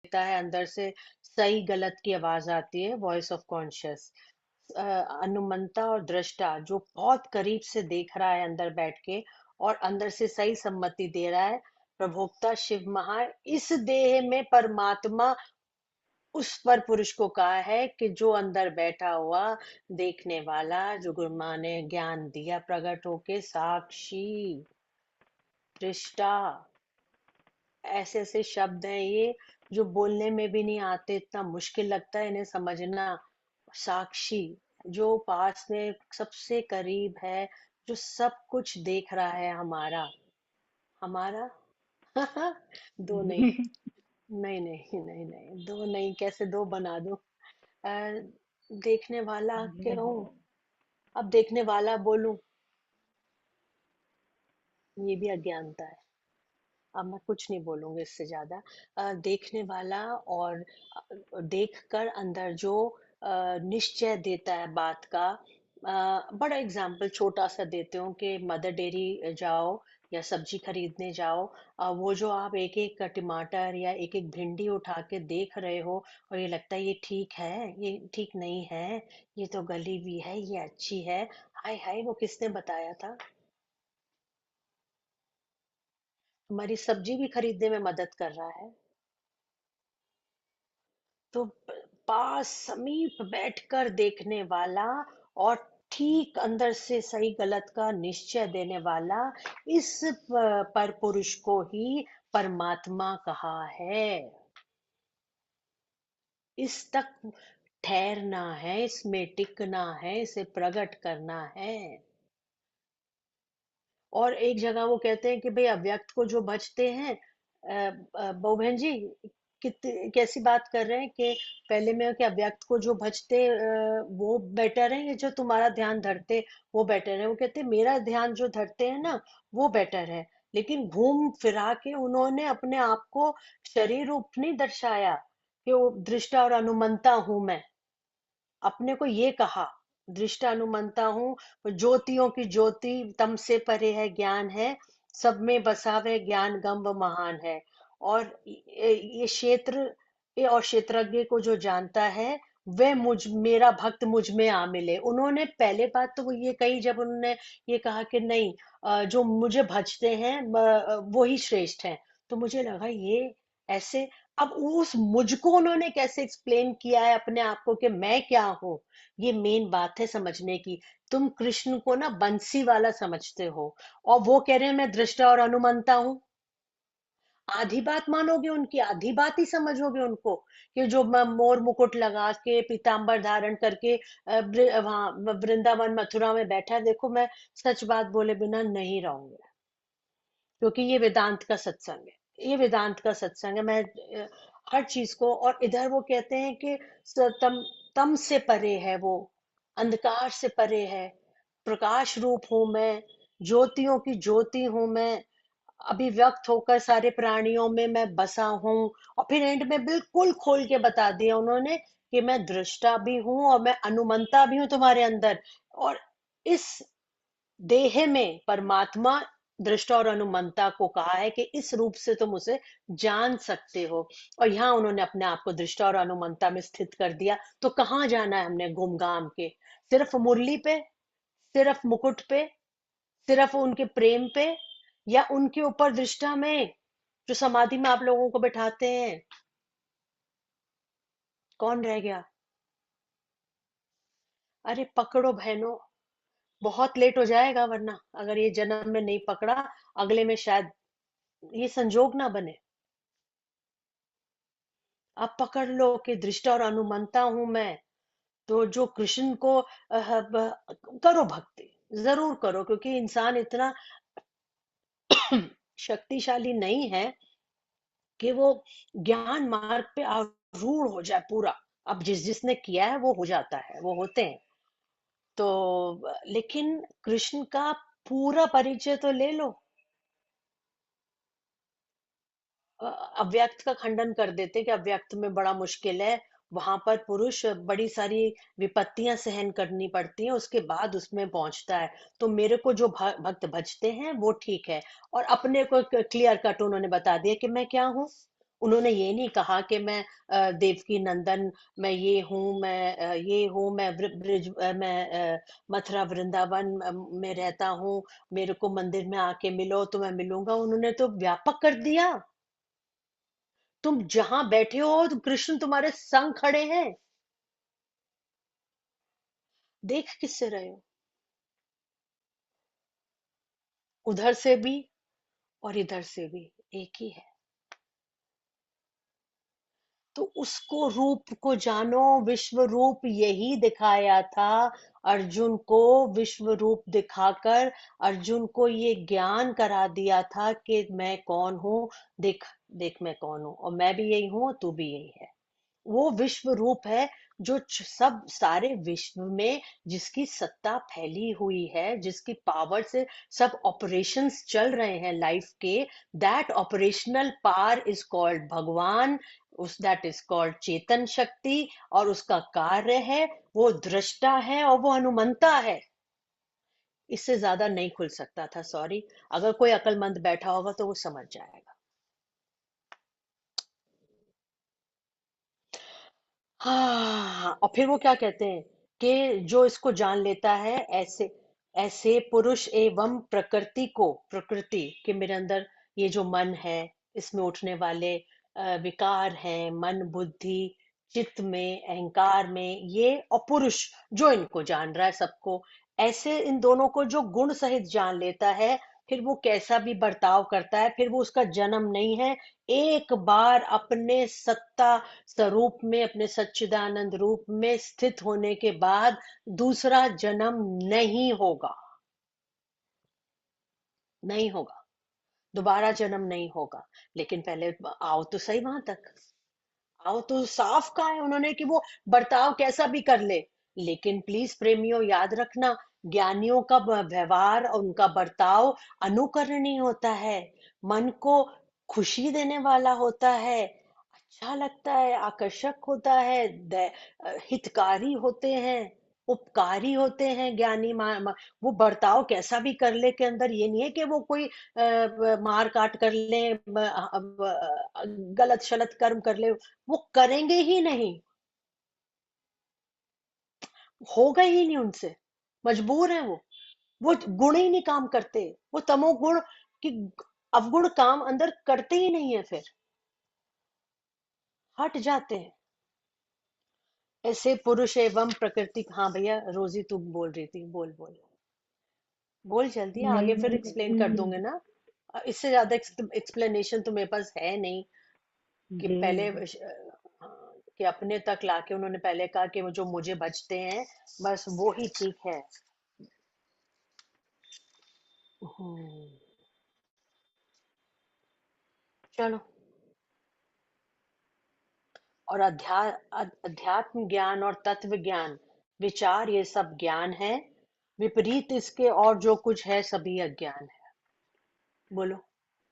देता है अंदर से, सही गलत की आवाज आती है, वॉइस ऑफ कॉन्शियस। अनुमंता और दृष्टा जो बहुत करीब से देख रहा है अंदर बैठ के, और अंदर से सही सम्मति दे रहा है। प्रभोक्ता शिव महान इस देह में परमात्मा उस पर पुरुष को कहा है कि जो अंदर बैठा हुआ देखने वाला, जो गुरु माँ ने ज्ञान दिया प्रकट होके, साक्षी, दृष्टा, ऐसे ऐसे शब्द हैं ये जो बोलने में भी नहीं आते, इतना मुश्किल लगता है इन्हें समझना। साक्षी, जो पास में सबसे करीब है, जो सब कुछ देख रहा है हमारा। हमारा दो नहीं, नहीं नहीं नहीं नहीं, दो नहीं, कैसे दो बना दूं? अ, देखने वाला क्यों? अब देखने वाला बोलूं, ये भी अज्ञानता है। अब मैं कुछ नहीं बोलूंगी इससे ज्यादा। देखने वाला, और देखकर अंदर जो निश्चय देता है बात का। बड़ा एग्जाम्पल छोटा सा देते हूँ कि मदर डेयरी जाओ या सब्जी खरीदने जाओ। वो जो आप एक एक टमाटर या एक एक भिंडी उठा के देख रहे हो, और ये लगता है ये ठीक है, ये ठीक नहीं है, ये तो गली हुई है, ये अच्छी है, हाय हाय वो किसने बताया था? हमारी सब्जी भी खरीदने में मदद कर रहा है। तो पास समीप बैठकर देखने वाला, और ठीक अंदर से सही गलत का निश्चय देने वाला, इस पर पुरुष को ही परमात्मा कहा है। इस तक ठहरना है, इसमें टिकना है, इसे प्रकट करना है। और एक जगह वो कहते हैं कि भाई अव्यक्त को जो भजते हैं, बहू बहन जी, कैसी बात कर रहे हैं कि पहले में कि अव्यक्त को जो भजते वो बेटर है, या जो तुम्हारा ध्यान धरते वो बेटर है? वो कहते हैं मेरा ध्यान जो धरते हैं ना, वो बेटर है। लेकिन घूम फिरा के उन्होंने अपने आप को शरीर रूप नहीं दर्शाया कि वो दृष्टा और अनुमंता हूं मैं। अपने को ये कहा, दृष्टा अनुमंता हूँ, ज्योतियों की ज्योति, तम से परे है ज्ञान है, सब में बसा हुआ ज्ञान गंभ महान है। और ये क्षेत्र, ये और क्षेत्रज्ञ को जो जानता है, वह मुझ, मेरा भक्त मुझ में आ मिले। उन्होंने पहले बात तो वो ये कही जब उन्होंने ये कहा कि नहीं, जो मुझे भजते हैं वो ही श्रेष्ठ हैं। तो मुझे लगा ये ऐसे, अब उस मुझको उन्होंने कैसे एक्सप्लेन किया है अपने आप को कि मैं क्या हूं, ये मेन बात है समझने की। तुम कृष्ण को ना बंसी वाला समझते हो, और वो कह रहे हैं मैं दृष्टा और अनुमंता हूँ। आधी बात मानोगे उनकी, आधी बात ही समझोगे उनको, कि जो मोर मुकुट लगा के पीतांबर धारण करके वहां वृंदावन मथुरा में बैठा है। देखो मैं सच बात बोले बिना नहीं रहूंगी, क्योंकि ये वेदांत का सत्संग है, ये वेदांत का सत्संग है। मैं हर चीज को, और इधर वो कहते हैं कि तम तम से परे है वो, अंधकार से परे है, प्रकाश रूप हूं मैं, ज्योतियों की ज्योति हूं मैं, अभिव्यक्त होकर सारे प्राणियों में मैं बसा हूं। और फिर एंड में बिल्कुल खोल के बता दिया उन्होंने कि मैं दृष्टा भी हूं और मैं अनुमंता भी हूं तुम्हारे अंदर। और इस देह में परमात्मा दृष्टा और अनुमंता को कहा है कि इस रूप से तुम उसे जान सकते हो। और यहाँ उन्होंने अपने आप को दृष्टा और अनुमंता में स्थित कर दिया। तो कहाँ जाना है हमने घूम घाम के? सिर्फ मुरली पे, सिर्फ मुकुट पे, सिर्फ उनके प्रेम पे, या उनके ऊपर दृष्टा में, जो समाधि में आप लोगों को बैठाते हैं? कौन रह गया? अरे पकड़ो बहनों, बहुत लेट हो जाएगा, वरना अगर ये जन्म में नहीं पकड़ा, अगले में शायद ये संजोग ना बने। आप पकड़ लो कि दृष्टा और अनुमंता हूं मैं। तो जो कृष्ण को करो भक्ति, जरूर करो, क्योंकि इंसान इतना शक्तिशाली नहीं है कि वो ज्ञान मार्ग पे आरूढ़ हो जाए पूरा। अब जिस जिसने किया है वो हो जाता है, वो होते हैं। तो लेकिन कृष्ण का पूरा परिचय तो ले लो। अव्यक्त का खंडन कर देते कि अव्यक्त में बड़ा मुश्किल है, वहां पर पुरुष बड़ी सारी विपत्तियां सहन करनी पड़ती हैं, उसके बाद उसमें पहुंचता है। तो मेरे को जो भक्त भजते हैं वो ठीक है। और अपने को क्लियर कट उन्होंने बता दिया कि मैं क्या हूँ। उन्होंने ये नहीं कहा कि मैं देवकी नंदन, मैं ये हूँ, मैं ये हूँ, मैं मैं मथुरा वृंदावन में रहता हूँ, मेरे को मंदिर में आके मिलो तो मैं मिलूंगा। उन्होंने तो व्यापक कर दिया। तुम जहां बैठे हो तो कृष्ण तुम्हारे संग खड़े हैं। देख किससे रहे हो? उधर से भी और इधर से भी एक ही है। तो उसको रूप को जानो। विश्व रूप यही दिखाया था अर्जुन को। विश्व रूप दिखाकर अर्जुन को ये ज्ञान करा दिया था कि मैं कौन हूँ। देख, देख मैं कौन हूँ, और मैं भी यही हूँ, तू भी यही है। वो विश्व रूप है जो सब सारे विश्व में जिसकी सत्ता फैली हुई है, जिसकी पावर से सब ऑपरेशंस चल रहे हैं लाइफ के। That operational power is called भगवान। उस दैट इज कॉल्ड चेतन शक्ति। और उसका कार्य है, वो दृष्टा है और वो अनुमंता है। इससे ज्यादा नहीं खुल सकता था, सॉरी। अगर कोई अक्लमंद बैठा होगा तो वो समझ जाएगा। हाँ, और फिर वो क्या कहते हैं कि जो इसको जान लेता है, ऐसे ऐसे पुरुष एवं प्रकृति को, प्रकृति के मेरे अंदर ये जो मन है, इसमें उठने वाले विकार हैं, मन बुद्धि चित्त में, अहंकार में, ये और पुरुष जो इनको जान रहा है सबको, ऐसे इन दोनों को जो गुण सहित जान लेता है, फिर वो कैसा भी बर्ताव करता है, फिर वो उसका जन्म नहीं है। एक बार अपने सत्ता स्वरूप में, अपने सच्चिदानंद रूप में स्थित होने के बाद दूसरा जन्म नहीं होगा। नहीं होगा। दोबारा जन्म नहीं होगा। लेकिन पहले आओ तो सही वहां तक। आओ तो साफ कहा है उन्होंने कि वो बर्ताव कैसा भी कर ले। लेकिन प्लीज प्रेमियों, याद रखना, ज्ञानियों का व्यवहार और उनका बर्ताव अनुकरणीय होता है। मन को खुशी देने वाला होता है, अच्छा लगता है, आकर्षक होता है, हितकारी होते हैं, उपकारी होते हैं ज्ञानी। वो बर्ताव कैसा भी कर ले, के अंदर ये नहीं है कि वो कोई मार काट कर ले, गलत शलत कर्म कर ले। वो करेंगे ही नहीं। होगा ही नहीं उनसे। मजबूर हैं वो गुण ही नहीं काम करते। वो तमोगुण की अवगुण काम अंदर करते ही नहीं है, फिर हट जाते हैं। ऐसे पुरुष एवं प्रकृति। हाँ भैया, रोजी तू बोल रही थी, बोल बोल। बोल जल्दी, आगे फिर नहीं एक्सप्लेन कर दूंगे ना। इससे ज्यादा एक्सप्लेनेशन तो मेरे पास है नहीं। कि जी। पहले हाँ, कि अपने तक लाके उन्होंने पहले कहा कि वो जो मुझे बचते हैं, बस वो ही ठीक है। हम्म, चलो। और अध्यात्म ज्ञान और तत्व ज्ञान, विचार, ये सब ज्ञान है। विपरीत इसके और जो कुछ है सभी अज्ञान है। बोलो,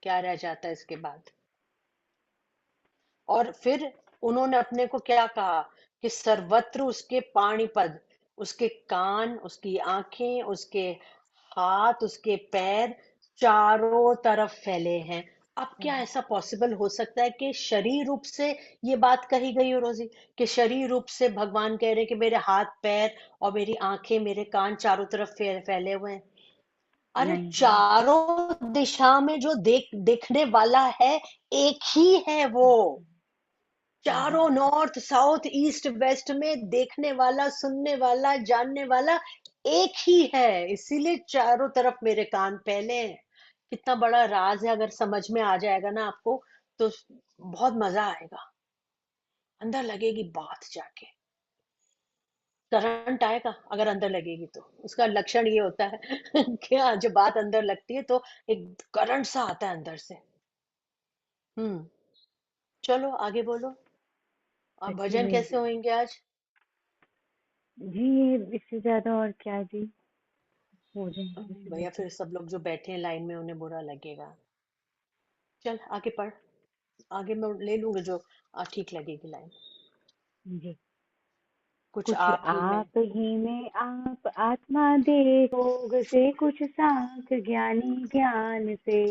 क्या रह जाता है इसके बाद? और फिर उन्होंने अपने को क्या कहा कि सर्वत्र उसके पाणिपद, उसके कान, उसकी आंखें, उसके हाथ, उसके पैर चारों तरफ फैले हैं। अब क्या ऐसा पॉसिबल हो सकता है कि शरीर रूप से ये बात कही गई हो, रोजी? कि शरीर रूप से भगवान कह रहे हैं कि मेरे हाथ पैर और मेरी आंखें, मेरे कान चारों तरफ फैले हुए हैं। अरे नहीं। चारों दिशा में जो देखने वाला है, एक ही है वो। हम्म, चारों नॉर्थ साउथ ईस्ट वेस्ट में देखने वाला, सुनने वाला, जानने वाला एक ही है। इसीलिए चारों तरफ मेरे कान फैले हैं। कितना बड़ा राज है, अगर समझ में आ जाएगा ना आपको, तो बहुत मजा आएगा। अंदर लगेगी बात जाके। करंट आएगा अगर अंदर लगेगी तो। उसका लक्षण ये होता है कि हाँ, जब बात अंदर लगती है तो एक करंट सा आता है अंदर से। हम्म। चलो आगे बोलो। अब सच्ची भजन में कैसे जी। होंगे आज? जी, ये इससे ज्यादा और क्या जी, हो जाएंगे इससे भैया, बेहतर। फिर सब लोग जो बैठे हैं लाइन में उन्हें बुरा लगेगा। चल आगे पढ़। आगे मैं ले लूंगी जो ठीक लगेगी लाइन। जी। कुछ कुछ आप ही में। आप ही में आप आत्मा दे, भोग से कुछ सांख ज्ञानी ज्ञान से,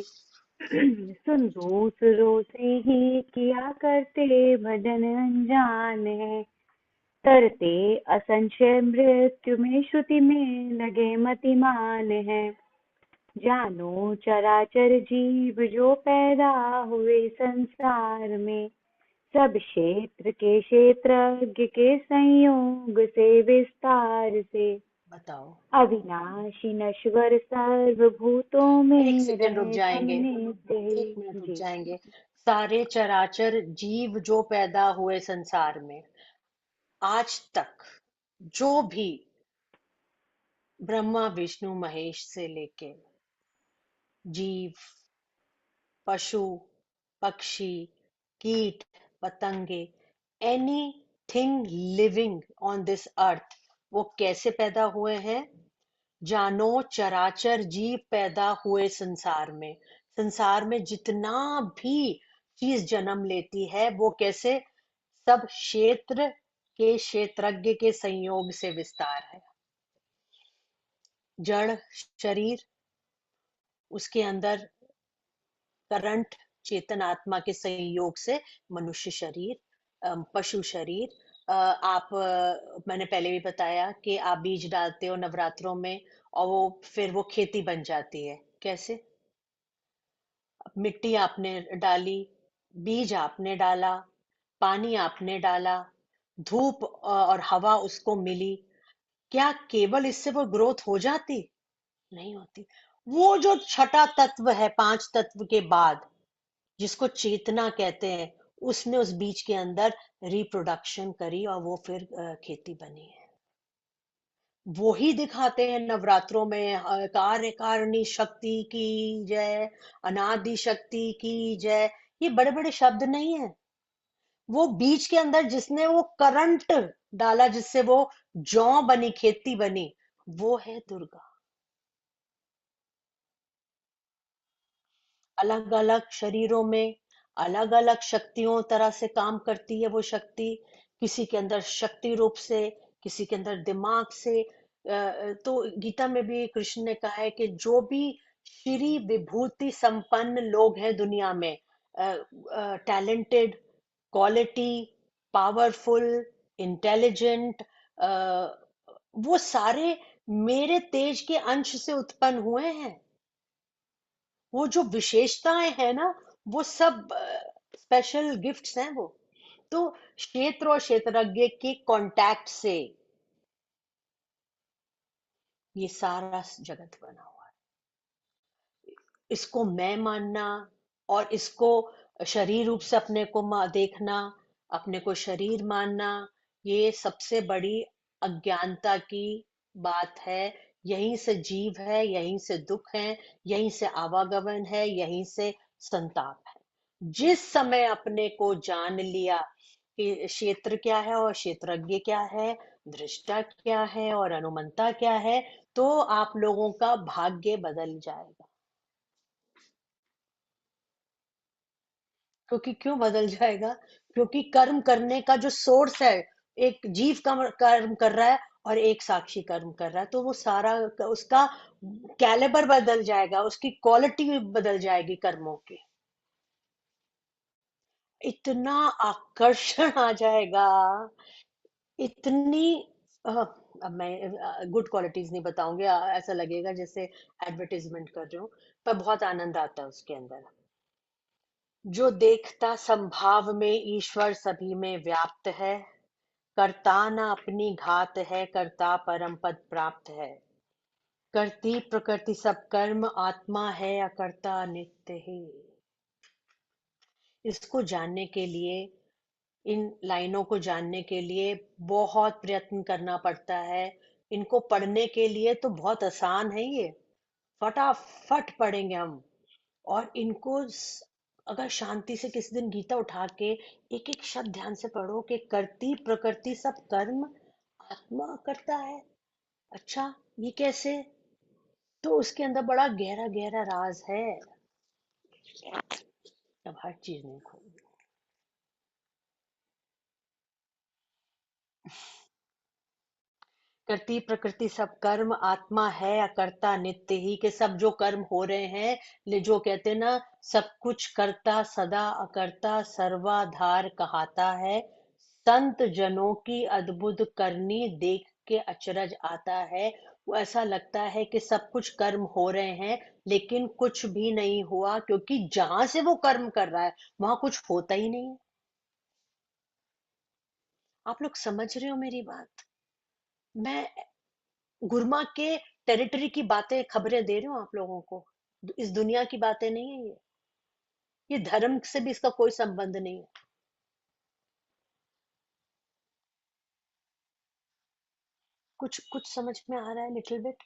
सुन दूसरों से ही किया करते भजन अनजान है, तरते असंशय मृत्यु में श्रुति में लगे मतिमान है। जानो चराचर जीव जो पैदा हुए संसार में, सब क्षेत्र के क्षेत्रज्ञ के संयोग से विस्तार से, बताओ। अविनाशी नश्वर सर्वभूतों एक में सेकंड रुक रहे जाएंगे, तन्ने से। 1 मिनट रुक जी। जाएंगे। सारे चराचर जीव जो पैदा हुए संसार में, आज तक जो भी ब्रह्मा विष्णु महेश से लेके जीव, पशु, पक्षी, कीट, पतंगे, anything living on this earth, वो कैसे पैदा हुए हैं? जानो चराचर जीव पैदा हुए संसार में। संसार में जितना भी चीज जन्म लेती है वो कैसे? सब क्षेत्र के क्षेत्रज्ञ के संयोग से विस्तार है। जड़ शरीर, उसके अंदर करंट चेतन आत्मा के संयोग से मनुष्य शरीर, पशु शरीर। मैंने पहले भी बताया कि आप बीज डालते हो नवरात्रों में, और वो फिर वो खेती बन जाती है। कैसे? मिट्टी आपने डाली, बीज आपने डाला, पानी आपने डाला, धूप और हवा उसको मिली, क्या केवल इससे वो ग्रोथ हो जाती? नहीं होती। वो जो छठा तत्व है 5 तत्व के बाद, जिसको चेतना कहते हैं, उसने उस बीज के अंदर रिप्रोडक्शन करी और वो फिर खेती बनी है। वो ही दिखाते हैं नवरात्रों में, कार्य कारिणी शक्ति की जय, अनादि शक्ति की जय। ये बड़े बड़े शब्द नहीं है। वो बीज के अंदर जिसने वो करंट डाला, जिससे वो जौ बनी, खेती बनी, वो है दुर्गा। अलग अलग शरीरों में अलग अलग शक्तियों तरह से काम करती है वो शक्ति। किसी के अंदर शक्ति रूप से, किसी के अंदर दिमाग से। तो गीता में भी कृष्ण ने कहा है कि जो भी श्री विभूति संपन्न लोग हैं दुनिया में, टैलेंटेड, क्वालिटी, पावरफुल, इंटेलिजेंट, वो सारे मेरे तेज के अंश से उत्पन्न हुए हैं। वो जो विशेषताएं हैं ना, वो सब स्पेशल गिफ्ट्स हैं वो। तो क्षेत्र और क्षेत्रज्ञ के कांटेक्ट से ये सारा जगत बना हुआ है। इसको मैं मानना और इसको शरीर रूप से अपने को देखना, अपने को शरीर मानना, ये सबसे बड़ी अज्ञानता की बात है। यहीं से जीव है, यहीं से दुख है, यहीं से आवागमन है, यहीं से संताप है। जिस समय अपने को जान लिया कि क्षेत्र क्या है और क्षेत्रज्ञ क्या है, दृष्टा क्या है और अनुमंता क्या है, तो आप लोगों का भाग्य बदल जाएगा। क्योंकि क्यों बदल जाएगा? क्योंकि कर्म करने का जो सोर्स है, एक जीव का कर्म कर रहा है और एक साक्षी कर्म कर रहा है, तो वो सारा उसका कैलिबर बदल जाएगा, उसकी क्वालिटी बदल जाएगी कर्मों की। इतना आकर्षण आ जाएगा, इतनी अब मैं गुड क्वालिटीज नहीं बताऊंगी, ऐसा लगेगा जैसे एडवर्टीजमेंट कर रही हूँ, पर बहुत आनंद आता है उसके अंदर। जो देखता संभाव में ईश्वर सभी में व्याप्त है, करता न अपनी घात है, करता परम पद प्राप्त है, करती प्रकृति सब कर्म, आत्मा है अकर्ता नित्य ही। इसको जानने के लिए, इन लाइनों को जानने के लिए बहुत प्रयत्न करना पड़ता है। इनको पढ़ने के लिए तो बहुत आसान है ये, फटाफट पढ़ेंगे हम। और इनको अगर शांति से किसी दिन गीता उठा के एक एक शब्द ध्यान से पढ़ो कि करती प्रकृति सब कर्म, आत्मा करता है। अच्छा, ये कैसे? तो उसके अंदर बड़ा गहरा गहरा राज है। अब हर चीज नहीं खोल। करती प्रकृति सब कर्म, आत्मा है अकर्ता नित्य ही, के सब जो कर्म हो रहे हैं, जो कहते हैं ना, सब कुछ करता सदा अकर्ता सर्वाधार कहाता है। संत जनों की अद्भुत करनी देख के अचरज आता है। वो ऐसा लगता है कि सब कुछ कर्म हो रहे हैं, लेकिन कुछ भी नहीं हुआ, क्योंकि जहां से वो कर्म कर रहा है वहां कुछ होता ही नहीं है। आप लोग समझ रहे हो मेरी बात? मैं गुरमा के टेरिटरी की बातें, खबरें दे रही हूँ आप लोगों को। इस दुनिया की बातें नहीं है ये धर्म से भी इसका कोई संबंध नहीं है। कुछ कुछ समझ में आ रहा है लिटिल बिट।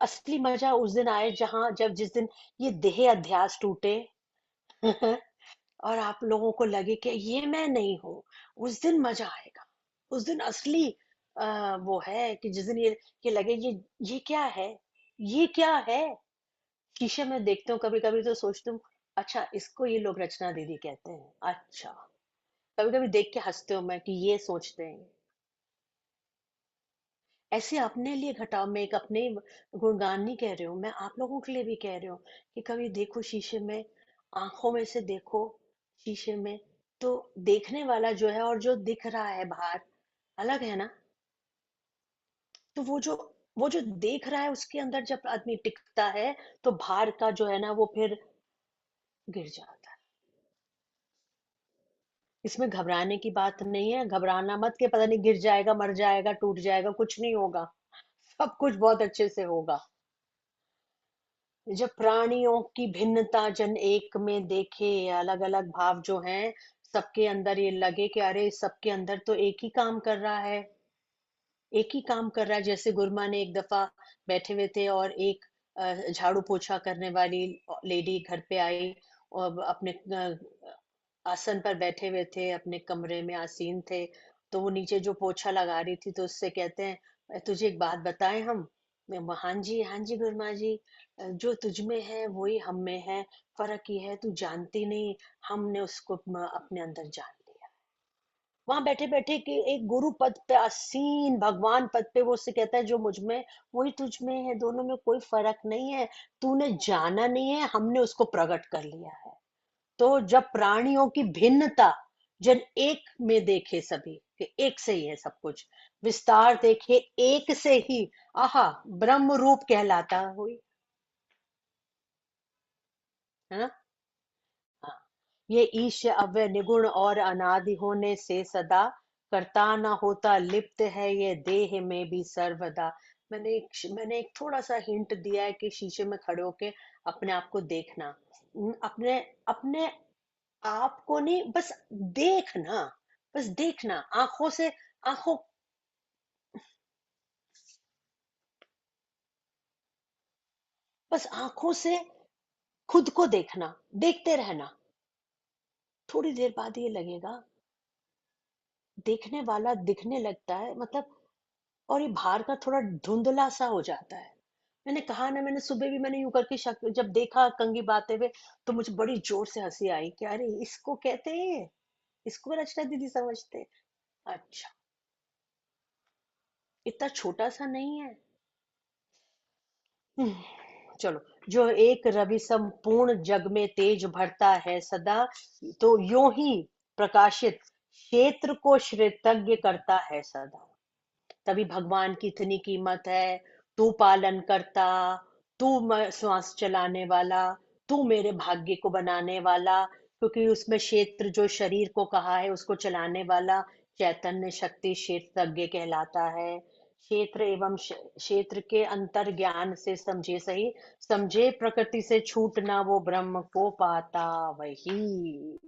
असली मजा उस दिन आए जहां, जब जिस दिन ये देह अध्यास टूटे और आप लोगों को लगे कि ये मैं नहीं हूँ, उस दिन मजा आएगा। उस दिन असली वो है कि जिस दिन ये लगे ये क्या है, ये क्या है। शीशे में देखते हो कभी कभी तो सोचती हूँ, अच्छा इसको ये लोग रचना दीदी कहते हैं, अच्छा। कभी कभी देख के हंसते हो मैं कि ये सोचते हैं। ऐसे अपने लिए घटाओ, मैं एक अपने गुणगान नहीं कह रही हूँ, मैं आप लोगों के लिए भी कह रही हूँ कि कभी देखो शीशे में, आंखों में से देखो शीशे में, तो देखने वाला जो है और जो दिख रहा है बाहर अलग है ना। तो वो जो देख रहा है उसके अंदर जब आदमी टिकता है, तो बाहर का जो है ना वो फिर गिर जाता है। इसमें घबराने की बात नहीं है, घबराना मत कि पता नहीं गिर जाएगा, मर जाएगा, टूट जाएगा, कुछ नहीं होगा। सब कुछ बहुत अच्छे से होगा। जब प्राणियों की भिन्नता जन एक में देखे, अलग अलग भाव जो हैं सबके अंदर, ये लगे कि अरे सबके अंदर तो एक ही काम कर रहा है, एक ही काम कर रहा है। जैसे गुरुमा ने एक दफा बैठे हुए थे और एक झाड़ू पोछा करने वाली लेडी घर पे आई और अपने आसन पर बैठे हुए थे, अपने कमरे में आसीन थे। तो वो नीचे जो पोछा लगा रही थी, तो उससे कहते हैं, तुझे एक बात बताएं हम?" हाँ जी, हाँ जी गुरुमा जी, जो तुझ में है वही हम में है, फर्क ये है तू जानती नहीं, हमने उसको अपने अंदर जान लिया। वहां बैठे बैठे कि एक गुरु पद पे आसीन भगवान पद पे वो उससे कहता है, जो मुझ में वही तुझ में है, दोनों में कोई फर्क नहीं है, तूने जाना नहीं है, हमने उसको प्रकट कर लिया है। तो जब प्राणियों की भिन्नता जन एक में देखे सभी, कि एक से ही है सब कुछ, विस्तार देखे एक से ही, आहा, ब्रह्म रूप कहलाता हुई, है ना। हाँ, ये ईश अव्यय निगुण और अनादि होने से सदा करता न होता, लिप्त है ये देह में भी सर्वदा। मैंने एक थोड़ा सा हिंट दिया है कि शीशे में खड़े होके अपने आप को देखना। अपने अपने आप को नहीं, बस देखना, बस देखना आंखों से, आंखों, बस आंखों से खुद को देखना, देखते रहना। थोड़ी देर बाद ये लगेगा, देखने वाला दिखने लगता है, मतलब, और ये बाहर का थोड़ा धुंधला सा हो जाता है। मैंने कहा ना, मैंने सुबह भी मैंने यूं करके जब देखा कंघी बाते हुए, तो मुझे बड़ी जोर से हंसी आई कि अरे इसको कहते हैं, इसको रचना दीदी समझते हैं। अच्छा, इतना छोटा सा नहीं है। हम्म, चलो। जो एक रवि संपूर्ण जग में तेज भरता है सदा, तो यूं ही प्रकाशित क्षेत्र को श्रेतज्ञ करता है सदा। तभी भगवान की इतनी कीमत है। तू पालन करता, तू श्वास चलाने वाला, तू मेरे भाग्य को बनाने वाला, क्योंकि उसमें क्षेत्र जो शरीर को कहा है उसको चलाने वाला चैतन्य शक्ति क्षेत्रज्ञ कहलाता है। क्षेत्र एवं क्षेत्र के अंतर ज्ञान से समझे सही, समझे प्रकृति से छूटना वो ब्रह्म को पाता वही।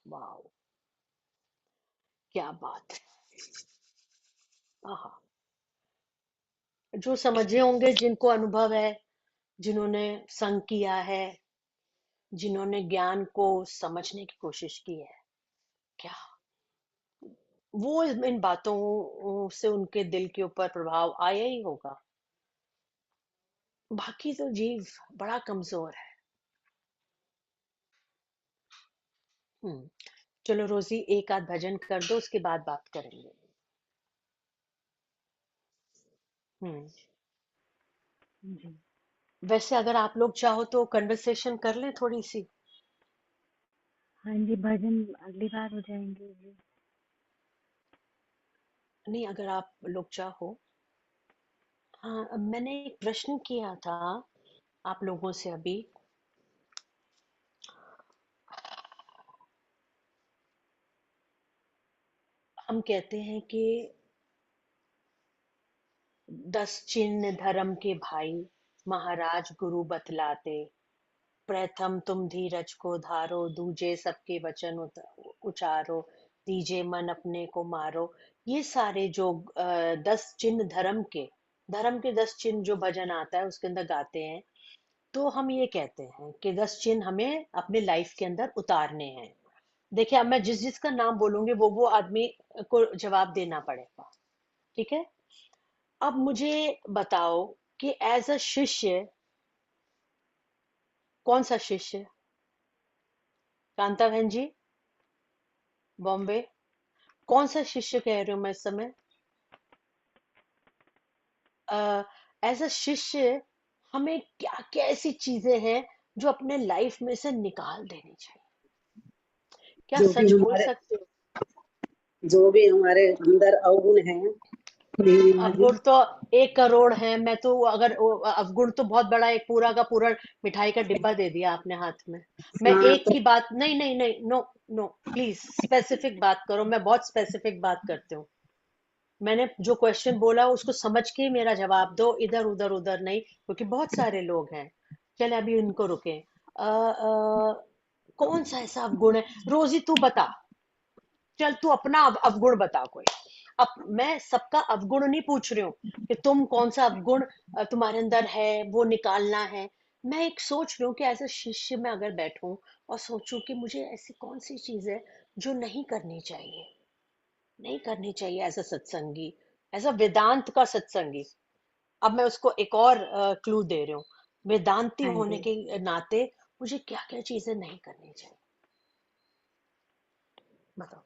वाह, क्या बात है। आहा, जो समझे होंगे, जिनको अनुभव है, जिन्होंने संग किया है, जिन्होंने ज्ञान को समझने की कोशिश की है, क्या वो इन बातों से उनके दिल के ऊपर प्रभाव आया ही होगा। बाकी तो जीव बड़ा कमजोर है। हम्म, चलो रोजी, एक आध भजन कर दो, उसके बाद बात करेंगे। हम्म। जी। वैसे अगर आप लोग चाहो तो कन्वर्सेशन कर लें थोड़ी सी। हाँ जी, भजन अगली बार हो जाएंगे जी। नहीं, अगर आप लोग चाहो। हाँ, अब मैंने एक प्रश्न किया था आप लोगों से अभी। हम कहते हैं कि 10 चिन्ह धर्म के भाई, महाराज गुरु बतलाते। प्रथम तुम धीरज को धारो, दूजे सबके वचन उचारो, तीजे मन अपने को मारो। ये सारे जो 10 चिन्ह धर्म के 10 चिन्ह जो भजन आता है उसके अंदर गाते हैं। तो हम ये कहते हैं कि 10 चिन्ह हमें अपने लाइफ के अंदर उतारने हैं। देखिए, अब मैं जिस जिसका नाम बोलूंगी वो आदमी को जवाब देना पड़ेगा। ठीक है। अब मुझे बताओ कि एज अ शिष्य, कौन सा शिष्य? कांता बहन जी, बॉम्बे। कौन सा शिष्य कह रही हूँ मैं इस समय? एज अ शिष्य हमें क्या क्या ऐसी चीजें हैं जो अपने लाइफ में से निकाल देनी चाहिए? क्या जो भी सच बोल हमारे सकते हो? जो भी हमारे अंदर अवगुण हैं, मेरी माँ जी। अवगुण तो 1 करोड़ है। मैं तो अगर अवगुण तो बहुत बड़ा, एक पूरा का पूरा मिठाई का डिब्बा दे दिया आपने हाथ में। मैं हाँ एक तो की बात नहीं नहीं नहीं, नो नो, प्लीज स्पेसिफिक बात करो। मैं बहुत स्पेसिफिक बात करती हूँ। मैंने जो क्वेश्चन बोला उसको समझ के मेरा जवाब दो, इधर उधर उधर नहीं, क्योंकि बहुत सारे लोग हैं। चले अभी उनको रुके। कौन सा ऐसा अवगुण है? रोजी तू बता। चल तू अपना अवगुण बता कोई। अब मैं सबका अवगुण नहीं पूछ रही हूँ कि तुम कौन सा अवगुण तुम्हारे अंदर है वो निकालना है। मैं एक सोच रही हूँ कि ऐसे शिष्य में अगर बैठूं और सोचूं कि मुझे ऐसी कौन सी चीज है जो नहीं करनी चाहिए, नहीं करनी चाहिए as a Satsangi, as a वेदांत का सत्संगी। अब मैं उसको एक और क्लू दे रही हूँ। वेदांती हाँ होने जी। के नाते मुझे क्या क्या चीजें नहीं करनी चाहिए, बताओ।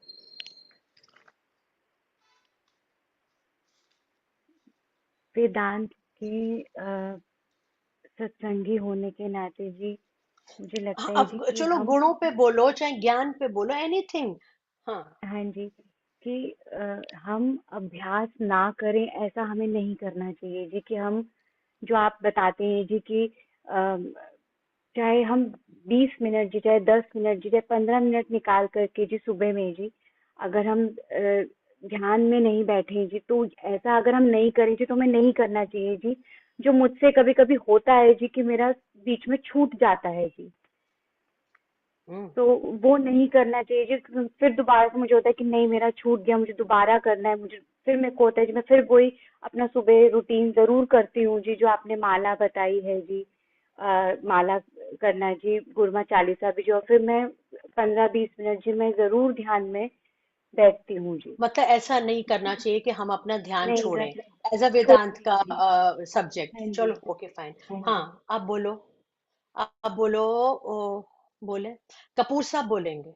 वेदांत के सत्संगी होने के नाते जी, मुझे हाँ, लगता है जी अब कि चलो हम, गुणों पे बोलो चाहे ज्ञान पे बोलो, एनीथिंग। हाँ। हाँ जी, कि हम अभ्यास ना करें ऐसा हमें नहीं करना चाहिए जी। कि हम, जो आप बताते हैं जी कि चाहे हम 20 मिनट जी, चाहे 10 मिनट जी, चाहे 15 मिनट निकाल करके जी सुबह में जी, अगर हम ध्यान में नहीं बैठे जी, तो ऐसा अगर हम नहीं करें जी तो हमें नहीं करना चाहिए जी। जो मुझसे कभी कभी होता है जी कि मेरा बीच में छूट जाता है जी, हम्म। तो वो नहीं करना चाहिए जी। फिर दोबारा से मुझे होता है कि नहीं, मेरा छूट गया, मुझे दोबारा करना है। मुझे फिर मेरे को होता है जी, मैं फिर वही अपना सुबह रूटीन जरूर करती हूँ जी, जो आपने माला बताई है जी। माला करना जी, गुरमा चालीसा भी जो, और फिर मैं 15-20 मिनट जी मैं जरूर ध्यान में बैठती हूँ जी। मतलब ऐसा नहीं करना चाहिए कि हम अपना ध्यान नहीं छोड़ें करना, एज अ छोड़ वेदांत का दीजिए। सब्जेक्ट। हाँ जी। चलो ओके फाइन। हाँ हाँ, जी। आप बोलो। आप बोलो। बोले। कपूर साहब बोलेंगे।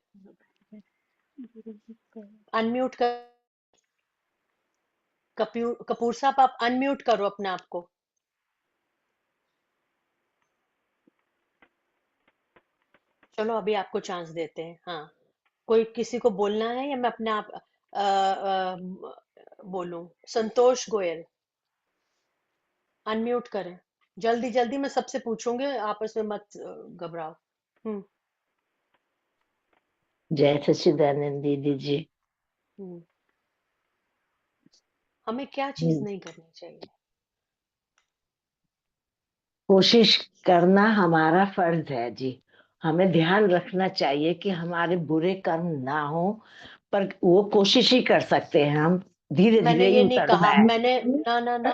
अनम्यूट कर। कपूर साहब आप अनम्यूट करो अपने आप को। चलो अभी आपको चांस देते हैं। हाँ, कोई किसी को बोलना है या मैं अपने आप बोलूं? संतोष गोयल, अनम्यूट करें। जल्दी जल्दी, मैं सबसे पूछूंगी, आपस में मत घबराओ। हम्म। जय सच्चिदानंद दीदी जी। हम्म। हमें क्या चीज हम्म, नहीं करनी चाहिए? कोशिश करना हमारा फर्ज है जी। हमें ध्यान रखना चाहिए कि हमारे बुरे कर्म ना हो, पर वो कोशिश ही कर सकते हैं हम। धीरे मैंने धीरे ही ये नहीं उतरना कहा, है। मैंने ना ना ना,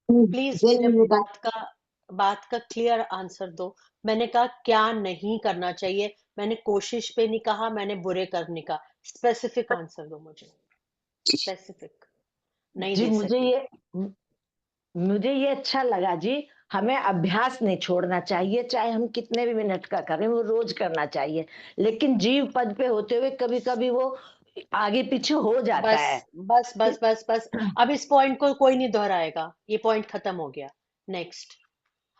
प्लीज जय मेरे विवेकानंद। बात का क्लियर आंसर दो। मैंने कहा क्या नहीं करना चाहिए, मैंने कोशिश पे नहीं कहा, मैंने बुरे कर्म नहीं कहा। स्पेसिफिक आंसर दो मुझे, स्पेसिफिक। नहीं जी दे सकी। मुझे ये अच्छा लगा जी। हमें अभ्यास नहीं छोड़ना चाहिए, चाहे हम कितने भी मिनट का करें, वो रोज करना चाहिए। लेकिन जीव पद पे होते हुए कभी कभी वो आगे पीछे हो जाता बस है। बस बस बस बस, अब इस पॉइंट को कोई नहीं दोहराएगा, ये पॉइंट खत्म हो गया। नेक्स्ट।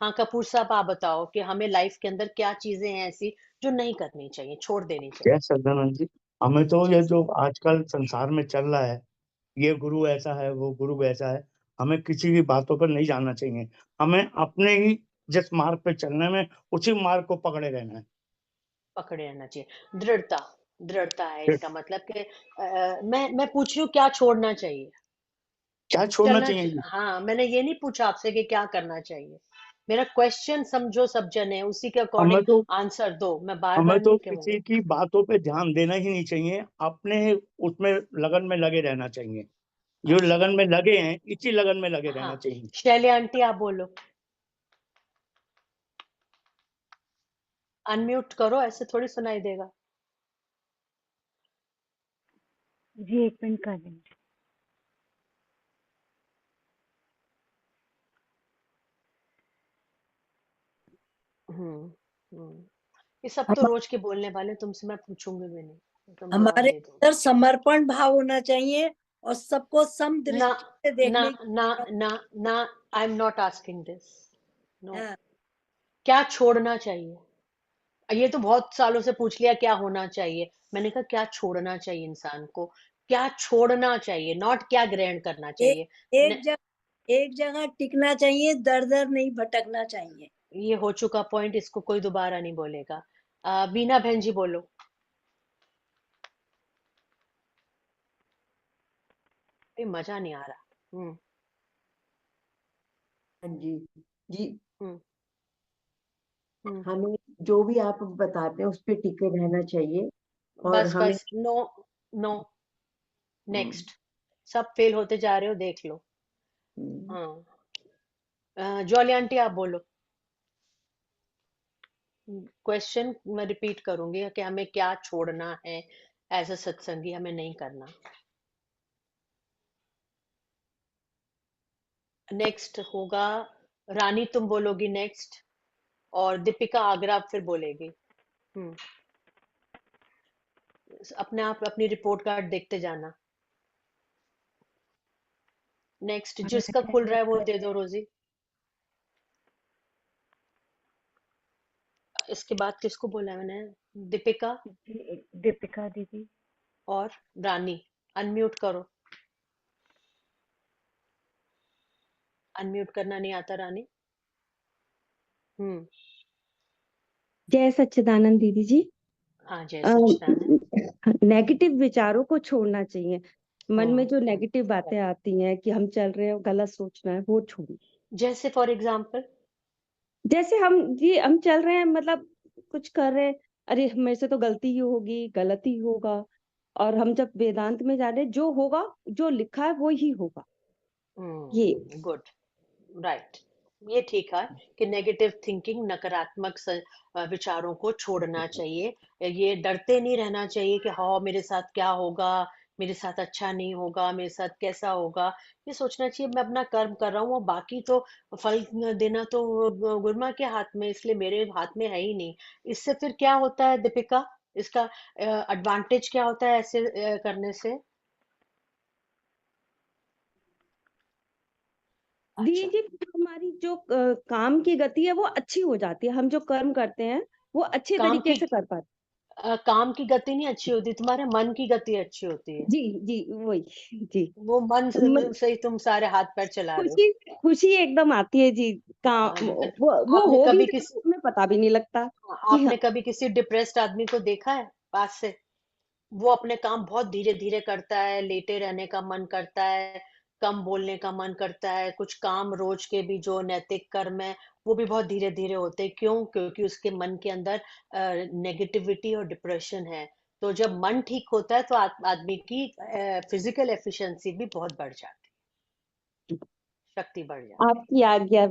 हाँ कपूर साहब, आप बताओ कि हमें लाइफ के अंदर क्या चीजें हैं ऐसी जो नहीं करनी चाहिए, छोड़ देनी जय चाहिए। सदानंद जी। हमें तो जय ये जो सच्चिदानंद। आजकल संसार में चल रहा है, ये गुरु ऐसा है, वो गुरु वैसा है, हमें किसी की बातों पर नहीं जाना चाहिए। हमें अपने ही जिस मार्ग पे चलने में उसी मार्ग को पकड़े रहना है। पकड़े रहना चाहिए, दृढ़ता। दृढ़ता है फिर इसका मतलब कि मैं पूछ रही हूँ क्या छोड़ना चाहिए। क्या छोड़ना चाहिए? हाँ, मैंने ये नहीं पूछा आपसे कि क्या करना चाहिए। मेरा क्वेश्चन समझो सब जने, उसी के हमें अकॉर्डिंग तो आंसर दो, मैं बार हमें बार तो नहीं किसी कहूंगी। की बातों पे ध्यान देना ही नहीं चाहिए, अपने उसमें लगन में लगे रहना चाहिए। जो अच्छा। लगन में लगे हैं, इसी लगन में लगे हाँ, रहना चाहिए। शैली आंटी आप बोलो। अनम्यूट करो, ऐसे थोड़ी सुनाई देगा। जी एक मिनट कर लेंगे। हम्म। हम्म। ये सब तो हम रोज के बोलने वाले, तुमसे मैं पूछूंगी भी नहीं, तुम जवाब हमारे दे दोगे। अंदर समर्पण भाव होना चाहिए और सबको सम ना दृष्टि से ना देखने ना की। ना ना, I am not asking this. No. हाँ, क्या छोड़ना चाहिए? ये तो बहुत सालों से पूछ लिया क्या होना चाहिए, मैंने कहा क्या छोड़ना चाहिए इंसान को। क्या छोड़ना चाहिए, नॉट क्या ग्रहण करना एक चाहिए। एक जगह एक जगह टिकना चाहिए, दर दर नहीं भटकना चाहिए। ये हो चुका पॉइंट, इसको कोई दोबारा नहीं बोलेगा। बीना बहन जी बोलो। ये मजा नहीं आ रहा। हाँ जी। जी, हम्म। हम्म। हमें जो भी आप बताते हैं उस पे टिके रहना चाहिए और बस हमें बस, नो। नो। हम्म, नेक्स्ट। सब फेल होते जा रहे हो, देख लो। हम्म, हाँ, जॉली आंटी आप बोलो। क्वेश्चन मैं रिपीट करूंगी कि हमें क्या छोड़ना है, एज अ सत्संगी हमें नहीं करना। नेक्स्ट होगा रानी, तुम बोलोगी नेक्स्ट, और दीपिका आगरा फिर बोलेगी। हम्म। अपने आप अपनी रिपोर्ट कार्ड देखते जाना। नेक्स्ट, जिसका खुल रहा है वो दे दो रोजी। इसके बाद किसको बोला है मैंने? दीपिका जी दीपिका दीदी। और रानी। अनम्यूट करो। अनम्यूट करना नहीं आता रानी। हम्म। जय सच्चिदानंद दीदी जी। हाँ, जय सच्चिदानंद। नेगेटिव विचारों को छोड़ना चाहिए। मन में जो हम्म। नेगेटिव बातें आती हैं कि हम चल रहे हैं गलत सोचना है, वो छोड़ना। जैसे फॉर एग्जाम्पल। जैसे हम चल रहे हैं, मतलब कुछ कर रहे हैं, अरे मेरे से तो गलती ही होगी, गलत ही होगा। और हम जब वेदांत में जा रहे हैं, जो होगा, जो लिखा है वो ही होगा। ये गुड। राइट। ये ठीक है कि नेगेटिव थिंकिंग, नकारात्मक विचारों को छोड़ना चाहिए। ये डरते नहीं रहना चाहिए कि हाँ मेरे साथ क्या होगा, मेरे साथ अच्छा नहीं होगा, मेरे साथ कैसा होगा। ये सोचना चाहिए मैं अपना कर्म कर रहा हूँ, और बाकी तो फल देना तो गुरमा के हाथ में, इसलिए मेरे हाथ में है ही नहीं। इससे फिर क्या होता है दीपिका, इसका एडवांटेज क्या होता है ऐसे करने से? दी अच्छा। जी, हमारी जो काम की गति है वो अच्छी हो जाती है। हम जो कर्म करते हैं वो अच्छे काम तरीके की से कर पाते काम की गति नहीं अच्छी होती, तुम्हारे मन की गति अच्छी होती है। हैं। जी जी, वही जी। वो मन मत- से ही तुम सारे हाथ पैर चला रहे हो। खुशी खुशी एकदम आती है जी। काम वो आपने हो भी कभी जाता किसी है, हमें पता भी नहीं लगता कि हाँ। आपने कभी किसी डिप्रेस्ड आदमी को देखा है पास से? वो अपने काम बहुत धीरे धीरे करता है, लेटे रहने का मन करता है, कम बोलने का मन करता है, कुछ काम रोज के भी जो नैतिक कर्म है वो भी बहुत धीरे धीरे होते हैं। क्यों? क्योंकि उसके मन के अंदर नेगेटिविटी और डिप्रेशन है। तो जब मन ठीक होता है तो आदमी की फिजिकल एफिशिएंसी भी बहुत बढ़ जाती है, शक्ति बढ़ जाती है। आपकी आज्ञा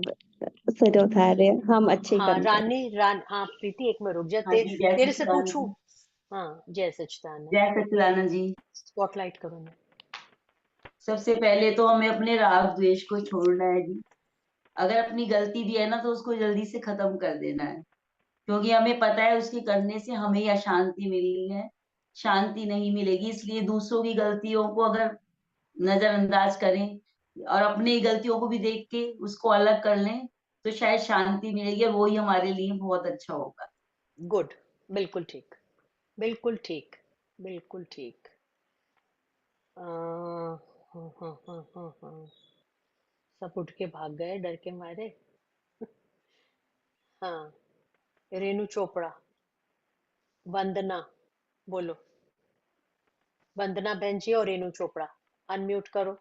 सिर उठा रहे हैं, हम अच्छे हाँ कर्म करें। हाँ प्रीति, एक में रुक जा, हाँ जी। जय तेरे से सच्चिदानंद पूछूं। जी। हाँ, जय सच्चिदानंद। जय सच्चिदानंद जी। स्पॉटलाइट करो ना। सबसे पहले तो हमें अपने राग द्वेष को छोड़ना है जी। अगर अपनी गलती भी है ना तो उसको जल्दी से खत्म कर देना है, क्योंकि हमें पता है उसके करने से हमें ही अशांति मिलनी है, शांति नहीं मिलेगी। इसलिए दूसरों की गलतियों को अगर नजरअंदाज करें और अपनी गलतियों को भी देख के उसको अलग कर लें तो शायद शांति मिलेगी और वो ही हमारे लिए बहुत अच्छा होगा। गुड, बिल्कुल ठीक, बिल्कुल ठीक, बिल्कुल ठीक। हाँ, सब उठ के भाग गए डर के मारे। हाँ, रेनू चोपड़ा, वंदना, बोलो। वंदना बहन जी और रेनू चोपड़ा, अनम्यूट करो।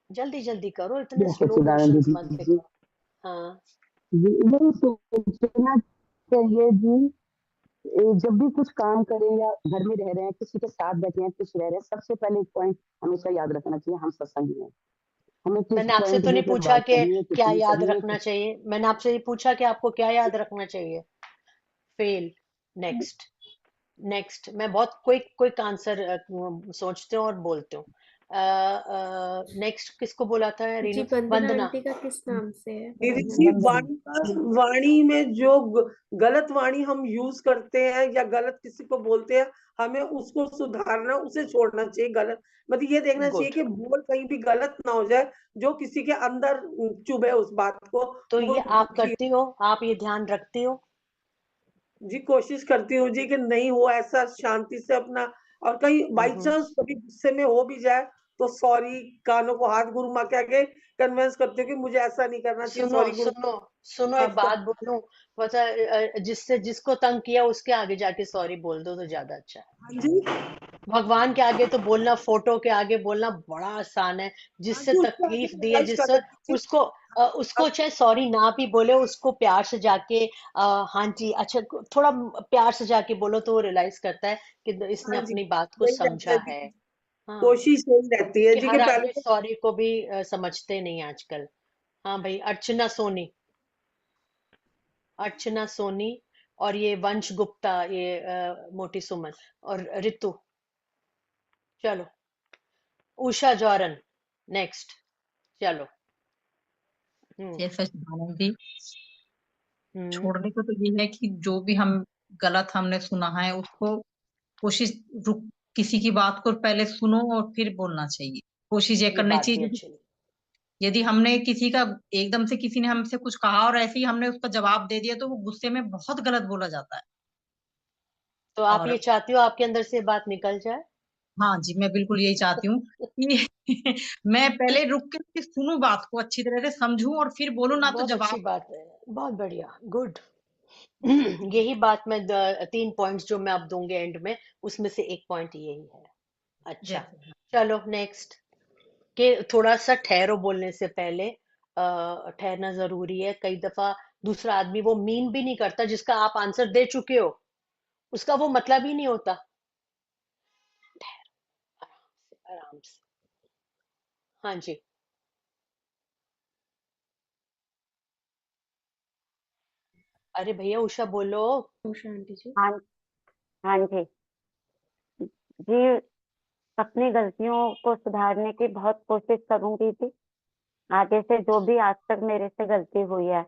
जल्दी जल्दी करो, इतने जय स्लो सच्चिदानंद मोशंस मत दीदी जी। दिखाओ। हाँ, यही सोचना चाहिए जी। जब भी कुछ काम करें या घर में रह रहे हैं, किसी के साथ बैठे हैं, कुछ रह रहे हैं, सबसे पहले एक पॉइंट हमेशा याद रखना चाहिए, हम सत्संगी हैं। हमें किस मैंने आपसे पॉइंट तो नहीं लेकर पूछा बात कि करनी है, क्या कितनी याद करनी है, रखना चाहिए, मैंने आपसे ये पूछा कि आपको क्या याद रखना चाहिए। फेल। नेक्स्ट। नेक्स्ट। मैं बहुत क्विक क्विक आंसर सोचते हूँ और बोलते हूँ। नेक्स्ट किसको बोला था जी, रीनू? वंदना वंदना। आंटी का किस नाम से है? दीदी जी, वाणी में जो गलत वाणी हम यूज करते हैं या गलत किसी को बोलते हैं, हमें उसको सुधारना, उसे छोड़ना चाहिए। गलत मतलब ये देखना चाहिए गुड। कि बोल कहीं भी गलत ना हो जाए, जो किसी के अंदर चुभे उस बात को, तो वो ये आप दुखी। करती हो, आप ये ध्यान रखती हो? जी, कोशिश करती हूँ जी कि नहीं हो ऐसा, शांति से अपना। और कहीं बाई चांस कभी गुस्से में हो भी जाए तो सॉरी, कानों को हाथ गुरु माँ के आगे कन्विंस करती हूँ कि मुझे ऐसा नहीं करना चाहिए, सुनो सॉरी गुरु, सुनो सुनो, एक माफ कर। बात बोलूं? पता जिससे जिसको तंग किया उसके आगे जाके सॉरी बोल दो तो ज्यादा अच्छा है। हाँ जी, भगवान के आगे तो बोलना, फोटो के आगे बोलना बड़ा आसान है। हाँ जिससे जी, उसके आगे तकलीफ दी है, रियलाइज कर जिससे लेती उसको उसको चाहे सॉरी ना भी बोले, उसको प्यार से जाके हाँ जी अच्छा, थोड़ा प्यार से जाके बोलो तो वो रियलाइज करता है कि इसने हाँ जी, अपनी बात को यही रहता समझा है है। जी, हाँ, कोशिश यही रहती है कि जी कि हर पहले आदमी तो। सॉरी को भी समझते नहीं आजकल। हाँ भाई, अर्चना सोनी। अर्चना सोनी। और ये वंश गुप्ता, ये मोटी सुमन और रितु। चलो। उषा जौरन। नेक्स्ट। चलो। हम्म। जय सच्चिदानंद जी। हम्म। छोड़ने को तो ये है कि जो भी हम गलत हमने सुना है उसको कोशिश रुक किसी की बात को पहले सुनो और फिर बोलना चाहिए। कोशिश ये ये करनी बात भी चाहिए यदि अच्छी नहीं। यदि हमने किसी का एकदम से किसी ने हमसे कुछ कहा और ऐसे ही हमने उसका जवाब दे दिया तो वो गुस्से में बहुत गलत बोला जाता है। तो आप ये और चाहती हो आपके अंदर से ये बात निकल जाए? हाँ जी, मैं बिल्कुल यही चाहती हूँ कि मैं पहले रुक के उसकी सुनूं, बात को अच्छी तरह से समझूं और फिर बोलूं, ना तो बहुत अच्छी जवाब। बात है, बहुत बढ़िया, गुड। यही बात मैं 3 पॉइंट्स जो मैं अब दूंगी एंड में, उसमें से एक पॉइंट यही है। अच्छा। जैसे चलो नेक्स्ट। कि थोड़ा सा ठहरो बोलने से पहले। ठहरना जरूरी है। कई दफा दूसरा आदमी वो मीन भी नहीं करता जिसका आप आंसर दे चुके हो, उसका वो मतलब ही नहीं होता। ठहरो, आराम से आराम से। हाँ जी। अरे भैया उषा बोलो। उषा आंटी जी। हाँ, हाँ जी जी। अपनी गलतियों को सुधारने की बहुत कोशिश करूंगी जी। आगे से जो भी आज तक मेरे से गलती हुई है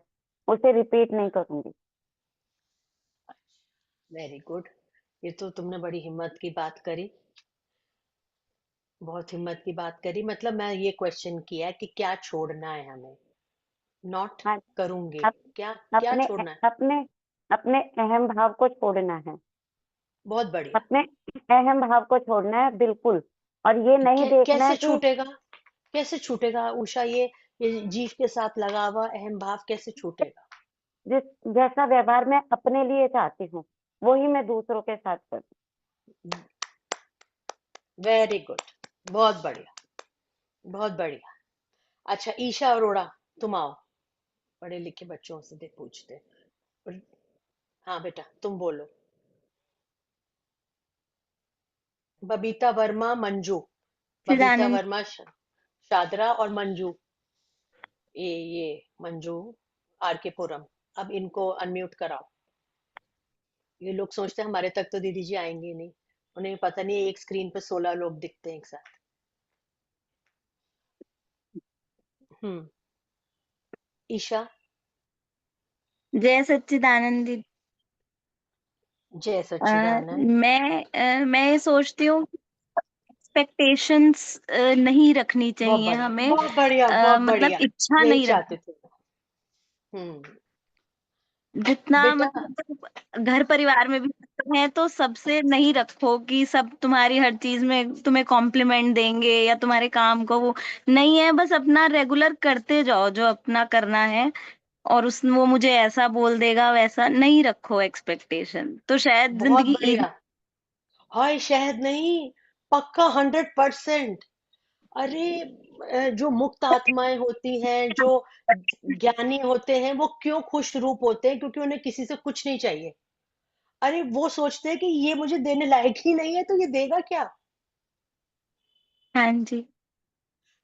उसे रिपीट नहीं करूंगी। Very good. ये तो तुमने बड़ी हिम्मत की बात करी, बहुत हिम्मत की बात करी। मतलब मैं ये क्वेश्चन किया कि क्या छोड़ना है हमें, नॉट हाँ, करूंगी। अप, क्या क्या अपने छोड़ना है? अपने अपने अहम भाव को छोड़ना है। बहुत बढ़िया। अपने अहम भाव को छोड़ना है बिल्कुल। और ये नहीं देखना कैसे है कि छूटेगा? कैसे छूटेगा उषा? ये जीव के साथ लगा हुआ अहम भाव कैसे छूटेगा? जिस जैसा व्यवहार मैं अपने लिए चाहती हूँ वही मैं दूसरों के साथ करूँ। Very good. बहुत बढ़िया, बहुत बढ़िया। अच्छा, ईशा अरोड़ा, तुम आओ। पढ़े लिखे बच्चों से दे पूछते। हाँ बेटा, तुम बोलो। बबीता वर्मा, मंजू। बबीता सच्चिदानंद। वर्मा, शादरा और मंजू। ये मंजू आर के पुरम। अब इनको अनम्यूट कराओ। ये लोग सोचते हैं हमारे तक तो दीदी जी आएंगे ही नहीं। उन्हें पता नहीं है एक स्क्रीन पे 16 लोग दिखते हैं एक साथ। ईशा। जय सच्चिदानंद जी। जय सच्चिदानंद। मैं ये सोचती हूँ एक्सपेक्टेशंस नहीं रखनी बहुत चाहिए बढ़िया, हमें, बहुत बढ़िया, बहुत मतलब बढ़िया। इच्छा यही नहीं चाहते रखनी। थे। जितना बेटा, मतलब घर परिवार में भी है तो सबसे नहीं रखो कि सब तुम्हारी हर चीज में तुम्हें कॉम्प्लीमेंट देंगे या तुम्हारे काम को वो नहीं है, बस अपना रेगुलर करते जाओ जो अपना करना है, और उस वो मुझे ऐसा बोल देगा वैसा नहीं रखो एक्सपेक्टेशन, तो शायद बहुत जिंदगी एक। बढ़िया। हाय शहद नहीं, पक्का 100%। अरे जो मुक्त आत्माएं होती हैं, जो ज्ञानी होते हैं, वो क्यों खुश रूप होते हैं? क्योंकि उन्हें किसी से कुछ नहीं चाहिए। अरे वो सोचते हैं कि ये मुझे देने लायक ही नहीं है, तो ये देगा क्या? हाँ जी।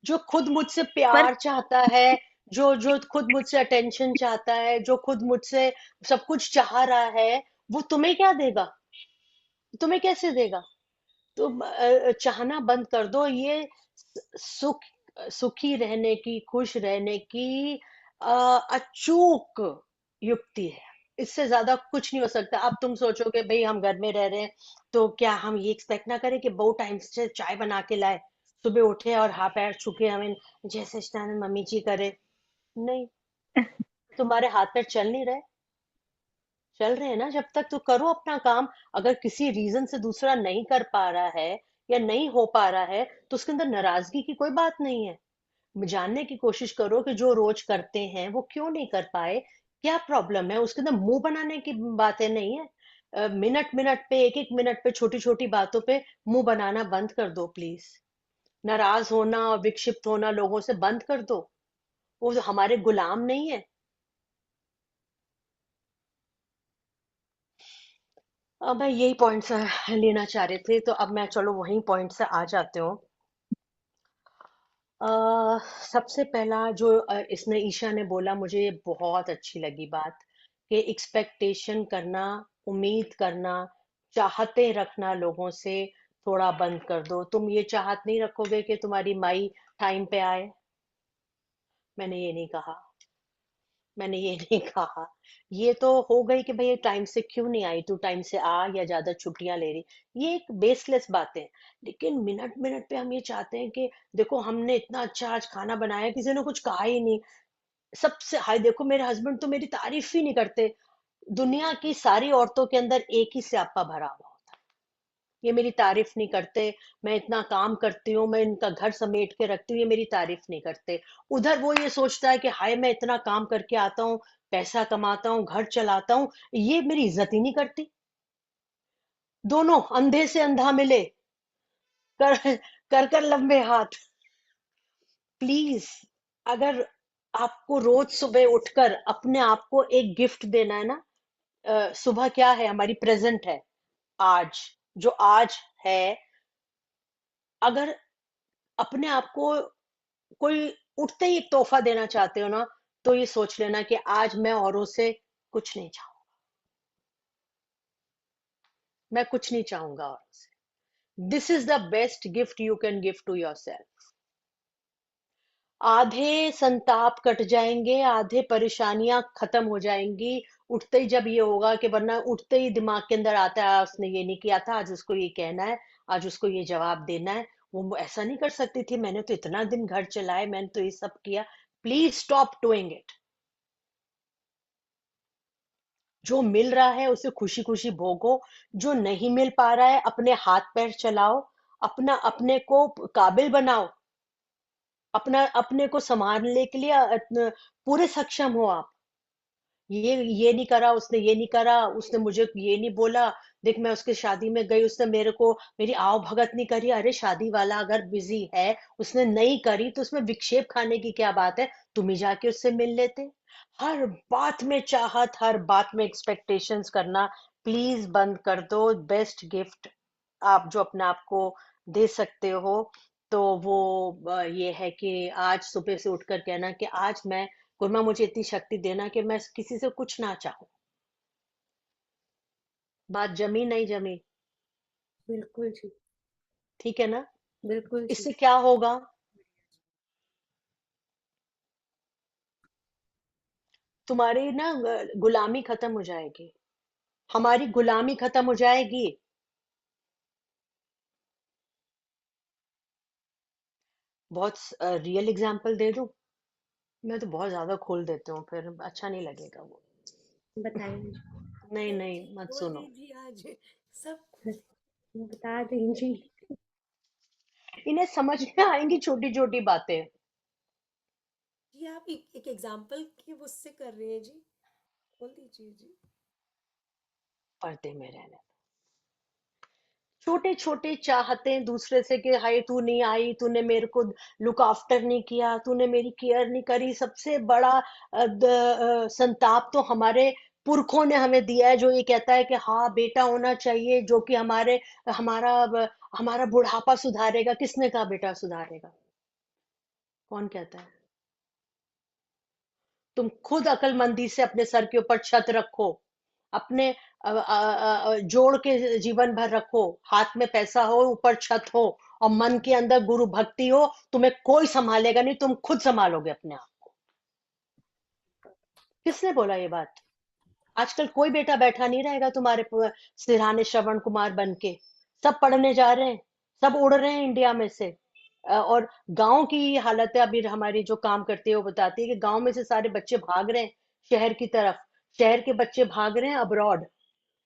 जो खुद मुझसे पर प्यार चाहता है, जो जो खुद मुझसे अटेंशन चाहता है, जो खुद मुझसे सब कुछ चाह रहा है, वो तुम्हें क्या देगा? तुम्हें कैसे देगा? तुम चाहना बंद कर दो। ये सुख, सुखी रहने की, खुश रहने की अचूक युक्ति है। इससे ज्यादा कुछ नहीं हो सकता। अब तुम सोचोगे भाई हम घर में रह रहे हैं, तो क्या हम ये एक्सपेक्ट ना करें कि बहु टाइम से चाय बना के लाए, सुबह उठे और हाथ पैर छूके हमें जैसे स्नान मम्मी जी करे? नहीं। तुम्हारे हाथ पैर चल नहीं रहे? चल रहे हैं ना, जब तक तो करो अपना काम। अगर किसी रीजन से दूसरा नहीं कर पा रहा है या नहीं हो पा रहा है, तो उसके अंदर नाराजगी की कोई बात नहीं है। जानने की कोशिश करो कि जो रोज करते हैं वो क्यों नहीं कर पाए, क्या प्रॉब्लम है। उसके अंदर मुंह बनाने की बातें नहीं है। मिनट मिनट पे, एक एक मिनट पे, छोटी छोटी बातों पे मुंह बनाना बंद कर दो प्लीज। नाराज होना और विक्षिप्त होना लोगों से बंद कर दो। वो हमारे गुलाम नहीं है। अब मैं यही पॉइंट्स लेना चाह रहे थे, तो अब मैं चलो वही पॉइंट से आ जाते हूँ। सबसे पहला जो इसने ईशा ने बोला, मुझे ये बहुत अच्छी लगी बात, कि एक्सपेक्टेशन करना, उम्मीद करना, चाहते रखना लोगों से थोड़ा बंद कर दो। तुम ये चाहत नहीं रखोगे कि तुम्हारी माई टाइम पे आए? मैंने ये नहीं कहा। मैंने ये नहीं कहा। ये तो हो गई कि भाई टाइम से क्यों नहीं आई, तू टाइम से आ, या ज्यादा छुट्टियां ले रही। ये एक बेसलेस बातें। लेकिन मिनट मिनट पे हम ये चाहते हैं कि देखो हमने इतना अच्छा आज खाना बनाया, किसी ने कुछ कहा ही नहीं। सबसे हाय, देखो मेरे हस्बैंड तो मेरी तारीफ ही नहीं करते। दुनिया की सारी औरतों के अंदर एक ही स्यापा भरा हुआ, ये मेरी तारीफ नहीं करते। मैं इतना काम करती हूँ, मैं इनका घर समेट के रखती हूँ, ये मेरी तारीफ नहीं करते। उधर वो ये सोचता है कि हाय मैं इतना काम करके आता हूँ, पैसा कमाता हूँ, घर चलाता हूँ, ये मेरी इज्जत ही नहीं करती। दोनों अंधे से अंधा मिले, कर कर कर लंबे हाथ। प्लीज, अगर आपको रोज सुबह उठकर अपने आप को एक गिफ्ट देना है ना, सुबह क्या है, हमारी प्रेजेंट है, आज, जो आज है। अगर अपने आप को कोई उठते ही एक तोहफा देना चाहते हो ना, तो ये सोच लेना कि आज मैं औरों से कुछ नहीं चाहूंगा। मैं कुछ नहीं चाहूंगा औरों से। This is the best gift you can give to yourself. आधे संताप कट जाएंगे, आधे परेशानियां खत्म हो जाएंगी उठते ही, जब ये होगा कि, वरना उठते ही दिमाग के अंदर आता है उसने ये नहीं किया था, आज उसको ये कहना है, आज उसको ये जवाब देना है, वो ऐसा नहीं कर सकती थी, मैंने तो इतना दिन घर चलाए, मैंने तो ये सब किया। Please stop doing it. जो मिल रहा है उसे खुशी खुशी भोगो, जो नहीं मिल पा रहा है अपने हाथ पैर चलाओ, अपना अपने को काबिल बनाओ, अपना अपने को संभालने के लिए पूरे सक्षम हो आप। ये नहीं करा उसने, ये नहीं करा उसने, मुझे ये नहीं बोला, देख मैं उसकी शादी में गई, उसने मेरे को मेरी आओ भगत नहीं करी। अरे शादी वाला अगर बिजी है, उसने नहीं करी, तो उसमें विक्षेप खाने की क्या बात है? तुम ही जाके उससे मिल लेते। हर बात में चाहत, हर बात में एक्सपेक्टेशंस करना प्लीज बंद कर दो। बेस्ट गिफ्ट आप जो अपने आप को दे सकते हो, तो वो ये है कि आज सुबह से उठकर कहना कि आज मैं, गुरुमा मुझे इतनी शक्ति देना कि मैं किसी से कुछ ना चाहूं। बात जमी नहीं जमी? बिल्कुल जी। ठीक है ना? बिल्कुल जी। इससे क्या होगा? तुम्हारी ना गुलामी खत्म हो जाएगी, हमारी गुलामी खत्म हो जाएगी। बहुत रियल एग्जांपल दे दूं? मैं तो बहुत ज्यादा खोल देती हूँ, फिर अच्छा नहीं लगेगा वो। बताइए नहीं बहन नहीं, जी मत खोल सुनो। दीजिए आज सब। बता दीजिए। इन्हें समझ में आएंगी छोटी छोटी बातें। जी आप एक एग्जांपल की उससे कर रहे हैं जी, खोल दीजिए जी। पर्दे में रहने, छोटे छोटे चाहते हैं दूसरे से कि हाय तू नहीं आई, तूने मेरे को लुक आफ्टर नहीं किया, तूने मेरी केयर नहीं करी। सबसे बड़ा संताप तो हमारे पुरखों ने हमें दिया है, जो ये कहता है कि हाँ बेटा होना चाहिए, जो कि हमारा बुढ़ापा सुधारेगा। किसने कहा बेटा सुधारेगा? कौन कहता है? तुम खुद अक्लमंदी से अपने सर के ऊपर छत रखो, अपने जोड़ के जीवन भर रखो। हाथ में पैसा हो, ऊपर छत हो, और मन के अंदर गुरु भक्ति हो, तुम्हें कोई संभालेगा नहीं, तुम खुद संभालोगे अपने आप को। किसने बोला ये बात? आजकल कोई बेटा बैठा नहीं रहेगा तुम्हारे सिरहाने श्रवण कुमार बन के। सब पढ़ने जा रहे हैं, सब उड़ रहे हैं इंडिया में से। और गांव की ये हालत है। अभी हमारी जो काम करती है वो बताती है कि गांव में से सारे बच्चे भाग रहे हैं शहर की तरफ। शहर के बच्चे भाग रहे हैं अब्रॉड।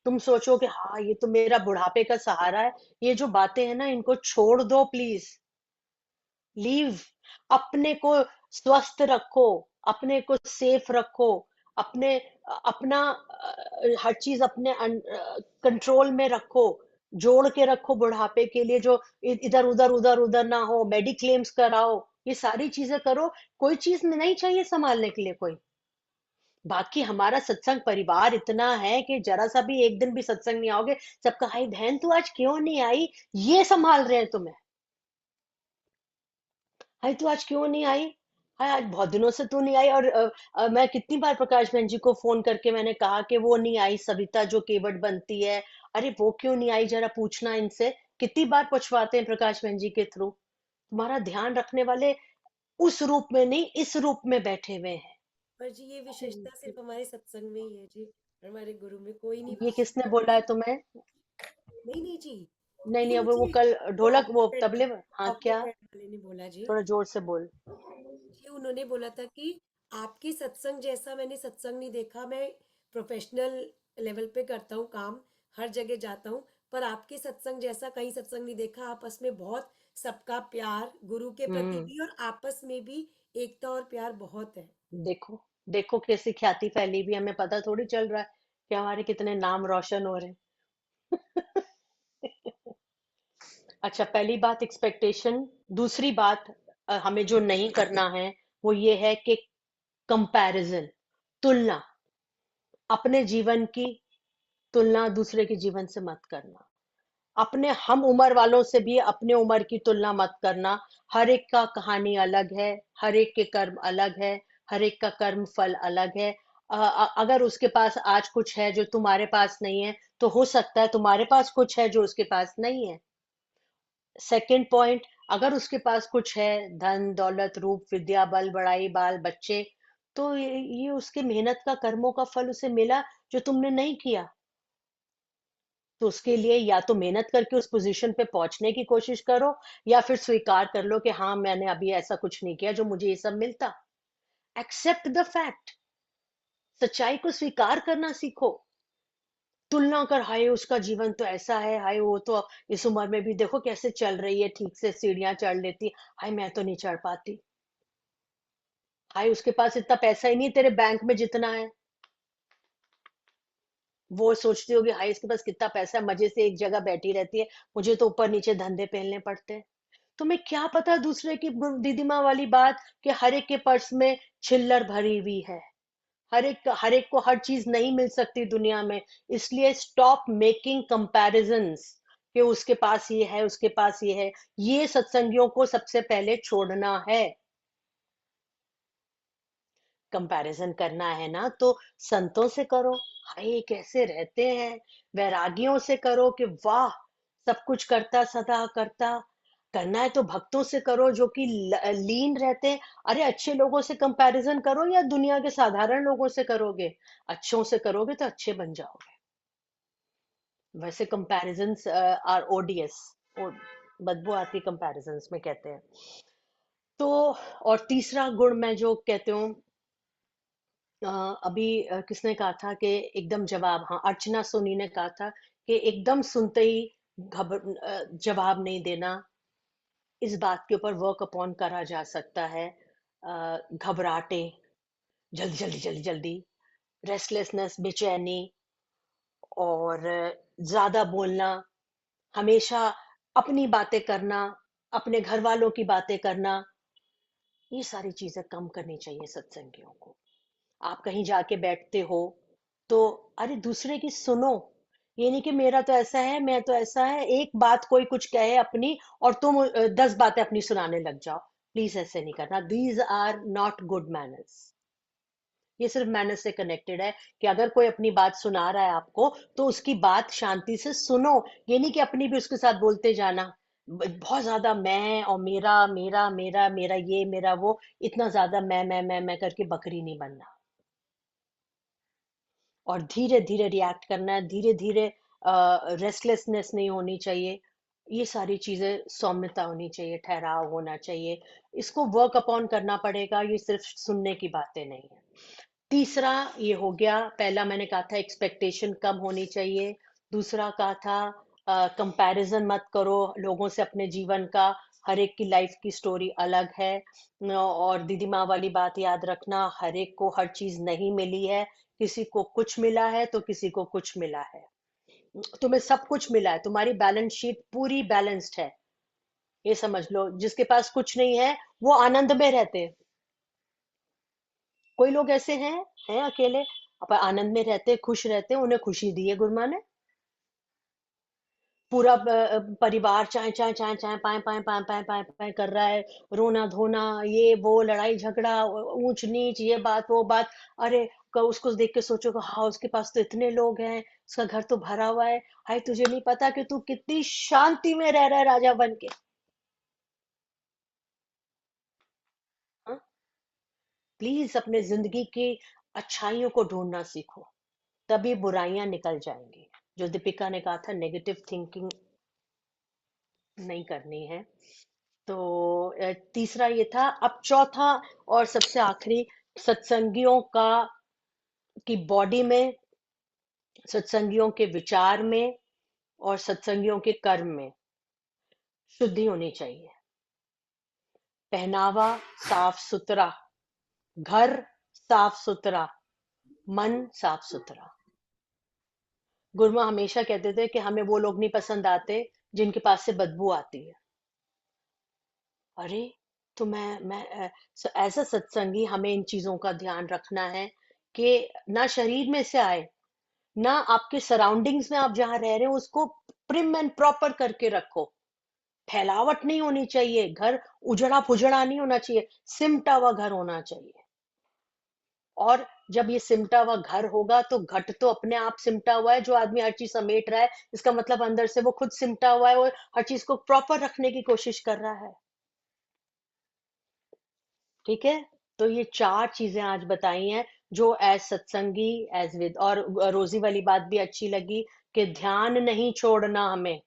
तुम सोचो कि हाँ ये तो मेरा बुढ़ापे का सहारा है। ये जो बातें हैं ना, इनको छोड़ दो प्लीज। लीव। अपने को स्वस्थ रखो, अपने को सेफ रखो, अपने अपना हर चीज अपने कंट्रोल में रखो। जोड़ के रखो बुढ़ापे के लिए, जो इधर उधर ना हो। मेडिक्लेम्स कराओ, ये सारी चीजें करो। कोई चीज नहीं चाहिए संभालने के लिए कोई। बाकी हमारा सत्संग परिवार इतना है कि जरा सा भी एक दिन भी सत्संग नहीं आओगे, सबका हाय बहन तू आज क्यों नहीं आई, ये संभाल रहे हैं तुम्हें। हाय तू आज क्यों नहीं आई, हाय आज बहुत दिनों से तू नहीं आई। और मैं कितनी बार प्रकाश बहन जी को फोन करके मैंने कहा कि वो नहीं आई, सविता जो केवट बनती है, अरे वो क्यों नहीं आई, जरा पूछना इनसे। कितनी बार पूछवाते हैं प्रकाश बहन जी के थ्रू। तुम्हारा ध्यान रखने वाले उस रूप में नहीं, इस रूप में बैठे हुए हैं। पर जी ये विशेषता सिर्फ हमारे सत्संग में ही है जी, हमारे गुरु में कोई नहीं ये पूछ किसने सकता बोला है कि तुम्हें? नहीं नहीं जी। नहीं नहीं, नहीं अब वो जी, कल वो ढोलक, वो ऑक्टोपेड तबले हाँ क्या? ऑक्टोपेड वाले ने बोला जी। थोड़ा जोर से बोल। जी उन्होंने बोला था कि आपके सत्संग जैसा मैंने सत्संग नहीं देखा। मैं प्रोफेशनल लेवल पे करता हूँ काम, हर जगह जाता हूँ, पर आपके सत्संग जैसा कहीं सत्संग नहीं देखा। आपस में बहुत सबका प्यार, गुरु के प्रति हम्म। भी और आपस में भी एकता और प्यार बहुत है। देखो देखो कैसी ख्याति फैली भी, हमें पता थोड़ी चल रहा है कि हमारे कितने नाम रोशन हो रहे हैं। अच्छा, पहली बात एक्सपेक्टेशन। दूसरी बात हमें जो नहीं करना है वो ये है कि कंपैरिजन, तुलना। अपने जीवन की तुलना दूसरे के जीवन से मत करना। अपने हम उम्र वालों से भी अपने उम्र की तुलना मत करना। हर एक का कहानी अलग है, हर एक के कर्म अलग है, हर एक का कर्म फल अलग है। अगर उसके पास आज कुछ है जो तुम्हारे पास नहीं है, तो हो सकता है तुम्हारे पास कुछ है जो उसके पास नहीं है। सेकंड पॉइंट, अगर उसके पास कुछ है, धन दौलत रूप विद्या बल बड़ाई बाल बच्चे, तो ये उसके मेहनत का कर्मों का फल उसे मिला जो तुमने नहीं किया। तो उसके लिए या तो मेहनत करके उस पोजीशन पे पहुंचने की कोशिश करो, या फिर स्वीकार कर लो कि हाँ मैंने अभी ऐसा कुछ नहीं किया जो मुझे ये सब मिलता। Accept the fact. सच्चाई को स्वीकार करना सीखो। तुलना कर, हाय उसका जीवन तो ऐसा है, हाय वो तो इस उम्र में भी देखो कैसे चल रही है, ठीक से सीढ़ियां चढ़ लेती, हाय मैं तो नहीं चढ़ पाती। हाय उसके पास इतना पैसा ही नहीं तेरे बैंक में जितना है। वो सोचती होगी हाय इसके पास कितना पैसा है, मजे से एक जगह बैठी रहती है, मुझे तो ऊपर नीचे धंधे पेलने पड़ते हैं। तुम्हें क्या पता दूसरे की दीदिमा वाली बात कि हर एक के पर्स में छिल्लर भरी हुई है। हर एक को हर चीज नहीं मिल सकती दुनिया में। इसलिए स्टॉप मेकिंग कंपैरिजंस कि उसके पास ये है, उसके पास ये है। ये सत्संगियों को सबसे पहले छोड़ना है। कंपैरिजन करना है ना तो संतों से करो, हाय ये कैसे रहते हैं। वैरागियों से करो कि वाह सब कुछ करता सदा करता, करना है तो भक्तों से करो जो कि लीन रहते हैं। अरे अच्छे लोगों से कंपैरिजन करो या दुनिया के साधारण लोगों से करोगे? अच्छों से करोगे तो अच्छे बन जाओगे। वैसे कंपैरिजंस आर ओडियस, बदबू आती कंपैरिजंस में कहते हैं। तो और तीसरा गुण मैं जो कहती हूँ, अभी किसने कहा था कि एकदम जवाब, हाँ अर्चना सोनी ने कहा था कि एकदम सुनते ही जवाब नहीं देना। इस बात के ऊपर वर्क अपॉन करा जा सकता है। घबराहटे, जल्दी जल्दी जल्दी जल्दी, रेस्टलेसनेस, बेचैनी, और ज्यादा बोलना, हमेशा अपनी बातें करना, अपने घर वालों की बातें करना, ये सारी चीजें कम करनी चाहिए सत्संगियों को। आप कहीं जाके बैठते हो तो अरे दूसरे की सुनो। ये नहीं कि मेरा तो ऐसा है, मैं तो ऐसा है, एक बात कोई कुछ कहे अपनी और तुम 10 बातें अपनी सुनाने लग जाओ। प्लीज ऐसे नहीं करना। These are not good manners. ये सिर्फ मैनर्स से कनेक्टेड है कि अगर कोई अपनी बात सुना रहा है आपको तो उसकी बात शांति से सुनो। ये नहीं कि अपनी भी उसके साथ बोलते जाना। बहुत ज्यादा मैं और मेरा मेरा मेरा मेरा ये मेरा वो, इतना ज्यादा मैं करके बकरी नहीं बनना। और धीरे धीरे रिएक्ट करना है, धीरे धीरे रेस्टलेसनेस नहीं होनी चाहिए। ये सारी चीजें, सौम्यता होनी चाहिए, ठहराव होना चाहिए। इसको वर्क अपॉन करना पड़ेगा, ये सिर्फ सुनने की बातें नहीं है। तीसरा ये हो गया, पहला मैंने कहा था एक्सपेक्टेशन कम होनी चाहिए। दूसरा कहा था कंपैरिजन मत करो लोगों से अपने जीवन का। हर एक की लाइफ की स्टोरी अलग है। और दीदी माँ वाली बात याद रखना, हर एक को हर चीज नहीं मिली है। किसी को कुछ मिला है तो किसी को कुछ मिला है। तुम्हें सब कुछ मिला है, तुम्हारी बैलेंस शीट पूरी बैलेंस्ड है, ये समझ लो। जिसके पास कुछ नहीं है वो आनंद में रहते हैं। कोई लोग ऐसे हैं अकेले, पर आनंद में रहते, खुश रहते, उन्हें खुशी दी है गुरु माँ ने। पूरा परिवार चाय चाय चाय चाय पाए पाए पाए पाए पाए पाए कर रहा है, रोना धोना, ये वो, लड़ाई झगड़ा, ऊंच नीच, ये बात वो बात। अरे उसको देख के सोचो कि हाँ उसके पास तो इतने लोग हैं, उसका घर तो भरा हुआ है। हाय तुझे नहीं पता कि तू कितनी शांति में रह रहा है राजा बन के। हाँ? प्लीज अपने जिंदगी की अच्छाइयों को ढूंढना सीखो, तभी बुराइयां निकल जाएंगी। जो दीपिका ने कहा था, नेगेटिव थिंकिंग नहीं करनी है। तो तीसरा ये था। अब चौथा और सबसे आखिरी, सत्संगियों का की बॉडी में, सत्संगियों के विचार में और सत्संगियों के कर्म में शुद्धि होनी चाहिए। पहनावा साफ सुथरा, घर साफ सुथरा, मन साफ सुथरा। गुरुमा हमेशा कहते थे कि हमें वो लोग नहीं पसंद आते जिनके पास से बदबू आती है। अरे तो मैं एज अ सत्संगी हमें इन चीजों का ध्यान रखना है कि ना शरीर में से आए, ना आपके सराउंडिंग्स में आप जहां रह रहे हो उसको प्रिम एंड प्रॉपर करके रखो। फैलावट नहीं होनी चाहिए, घर उजड़ा पुजड़ा नहीं होना चाहिए, सिमटा हुआ घर होना चाहिए। और जब ये सिमटा हुआ घर होगा तो घट तो अपने आप सिमटा हुआ है। जो आदमी हर चीज समेट रहा है, इसका मतलब अंदर से वो खुद सिमटा हुआ है और हर चीज को प्रॉपर रखने की कोशिश कर रहा है। ठीक है, तो ये 4 चीजें आज बताई हैं जो एज सत्संगी, एज विद, और रोजी वाली बात भी अच्छी लगी कि ध्यान नहीं छोड़ना हमें।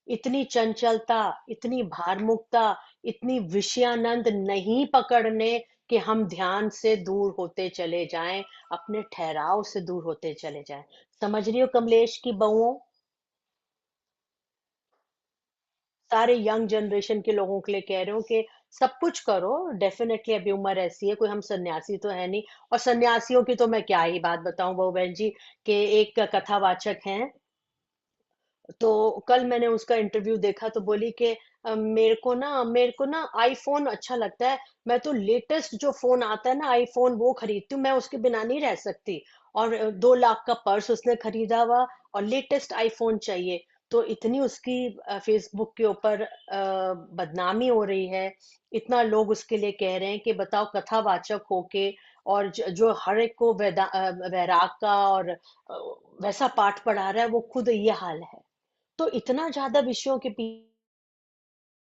इतनी चंचलता, इतनी भारमुक्ता, इतनी विषयानंद नहीं पकड़ने कि हम ध्यान से दूर होते चले जाएं, अपने ठहराव से दूर होते चले जाएं। समझ रही हो कमलेश की बहुओं? सारे यंग जनरेशन के लोगों के लिए कह रहे हो कि सब कुछ करो। डेफिनेटली अभी उम्र ऐसी है, कोई हम सन्यासी तो है नहीं। और सन्यासियों की तो मैं क्या ही बात बताऊं बहू बहन जी, कि एक कथावाचक हैं, तो कल मैंने उसका इंटरव्यू देखा तो बोली कि मेरे को ना आईफोन अच्छा लगता है। मैं तो लेटेस्ट जो फोन आता है ना आईफोन, वो खरीदती हूँ, मैं उसके बिना नहीं रह सकती। और 2 लाख का पर्स उसने खरीदा हुआ और लेटेस्ट आईफोन चाहिए। तो इतनी उसकी फेसबुक के ऊपर बदनामी हो रही है, इतना लोग उसके लिए कह रहे हैं कि बताओ कथावाचक होके, और जो हर एक को वैराग का और वैसा पाठ पढ़ा रहा है, वो खुद ये हाल है। तो इतना ज्यादा विषयों के पीछे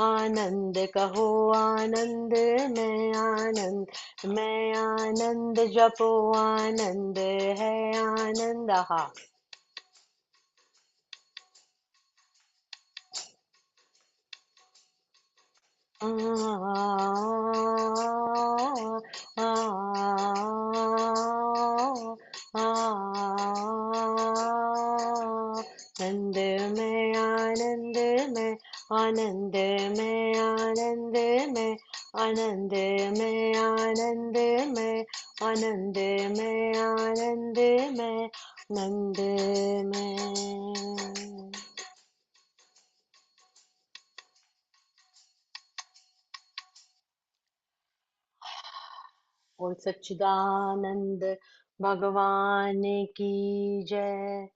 आनंद कहो आनंद में आनंद जपो आनंद है आनंद। हा आ, आ, आनंद में आनंद में आनंद में आनंद में आनंद में आनंद में आनंद में आनंद में आनंद में। बोल सच्चिदानंद भगवान की जय।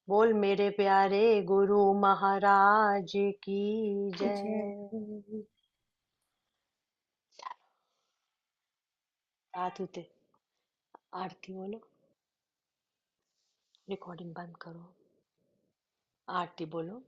बोल मेरे प्यारे गुरु महाराज की जय। रात होते आरती बोलो, रिकॉर्डिंग बंद करो, आरती बोलो।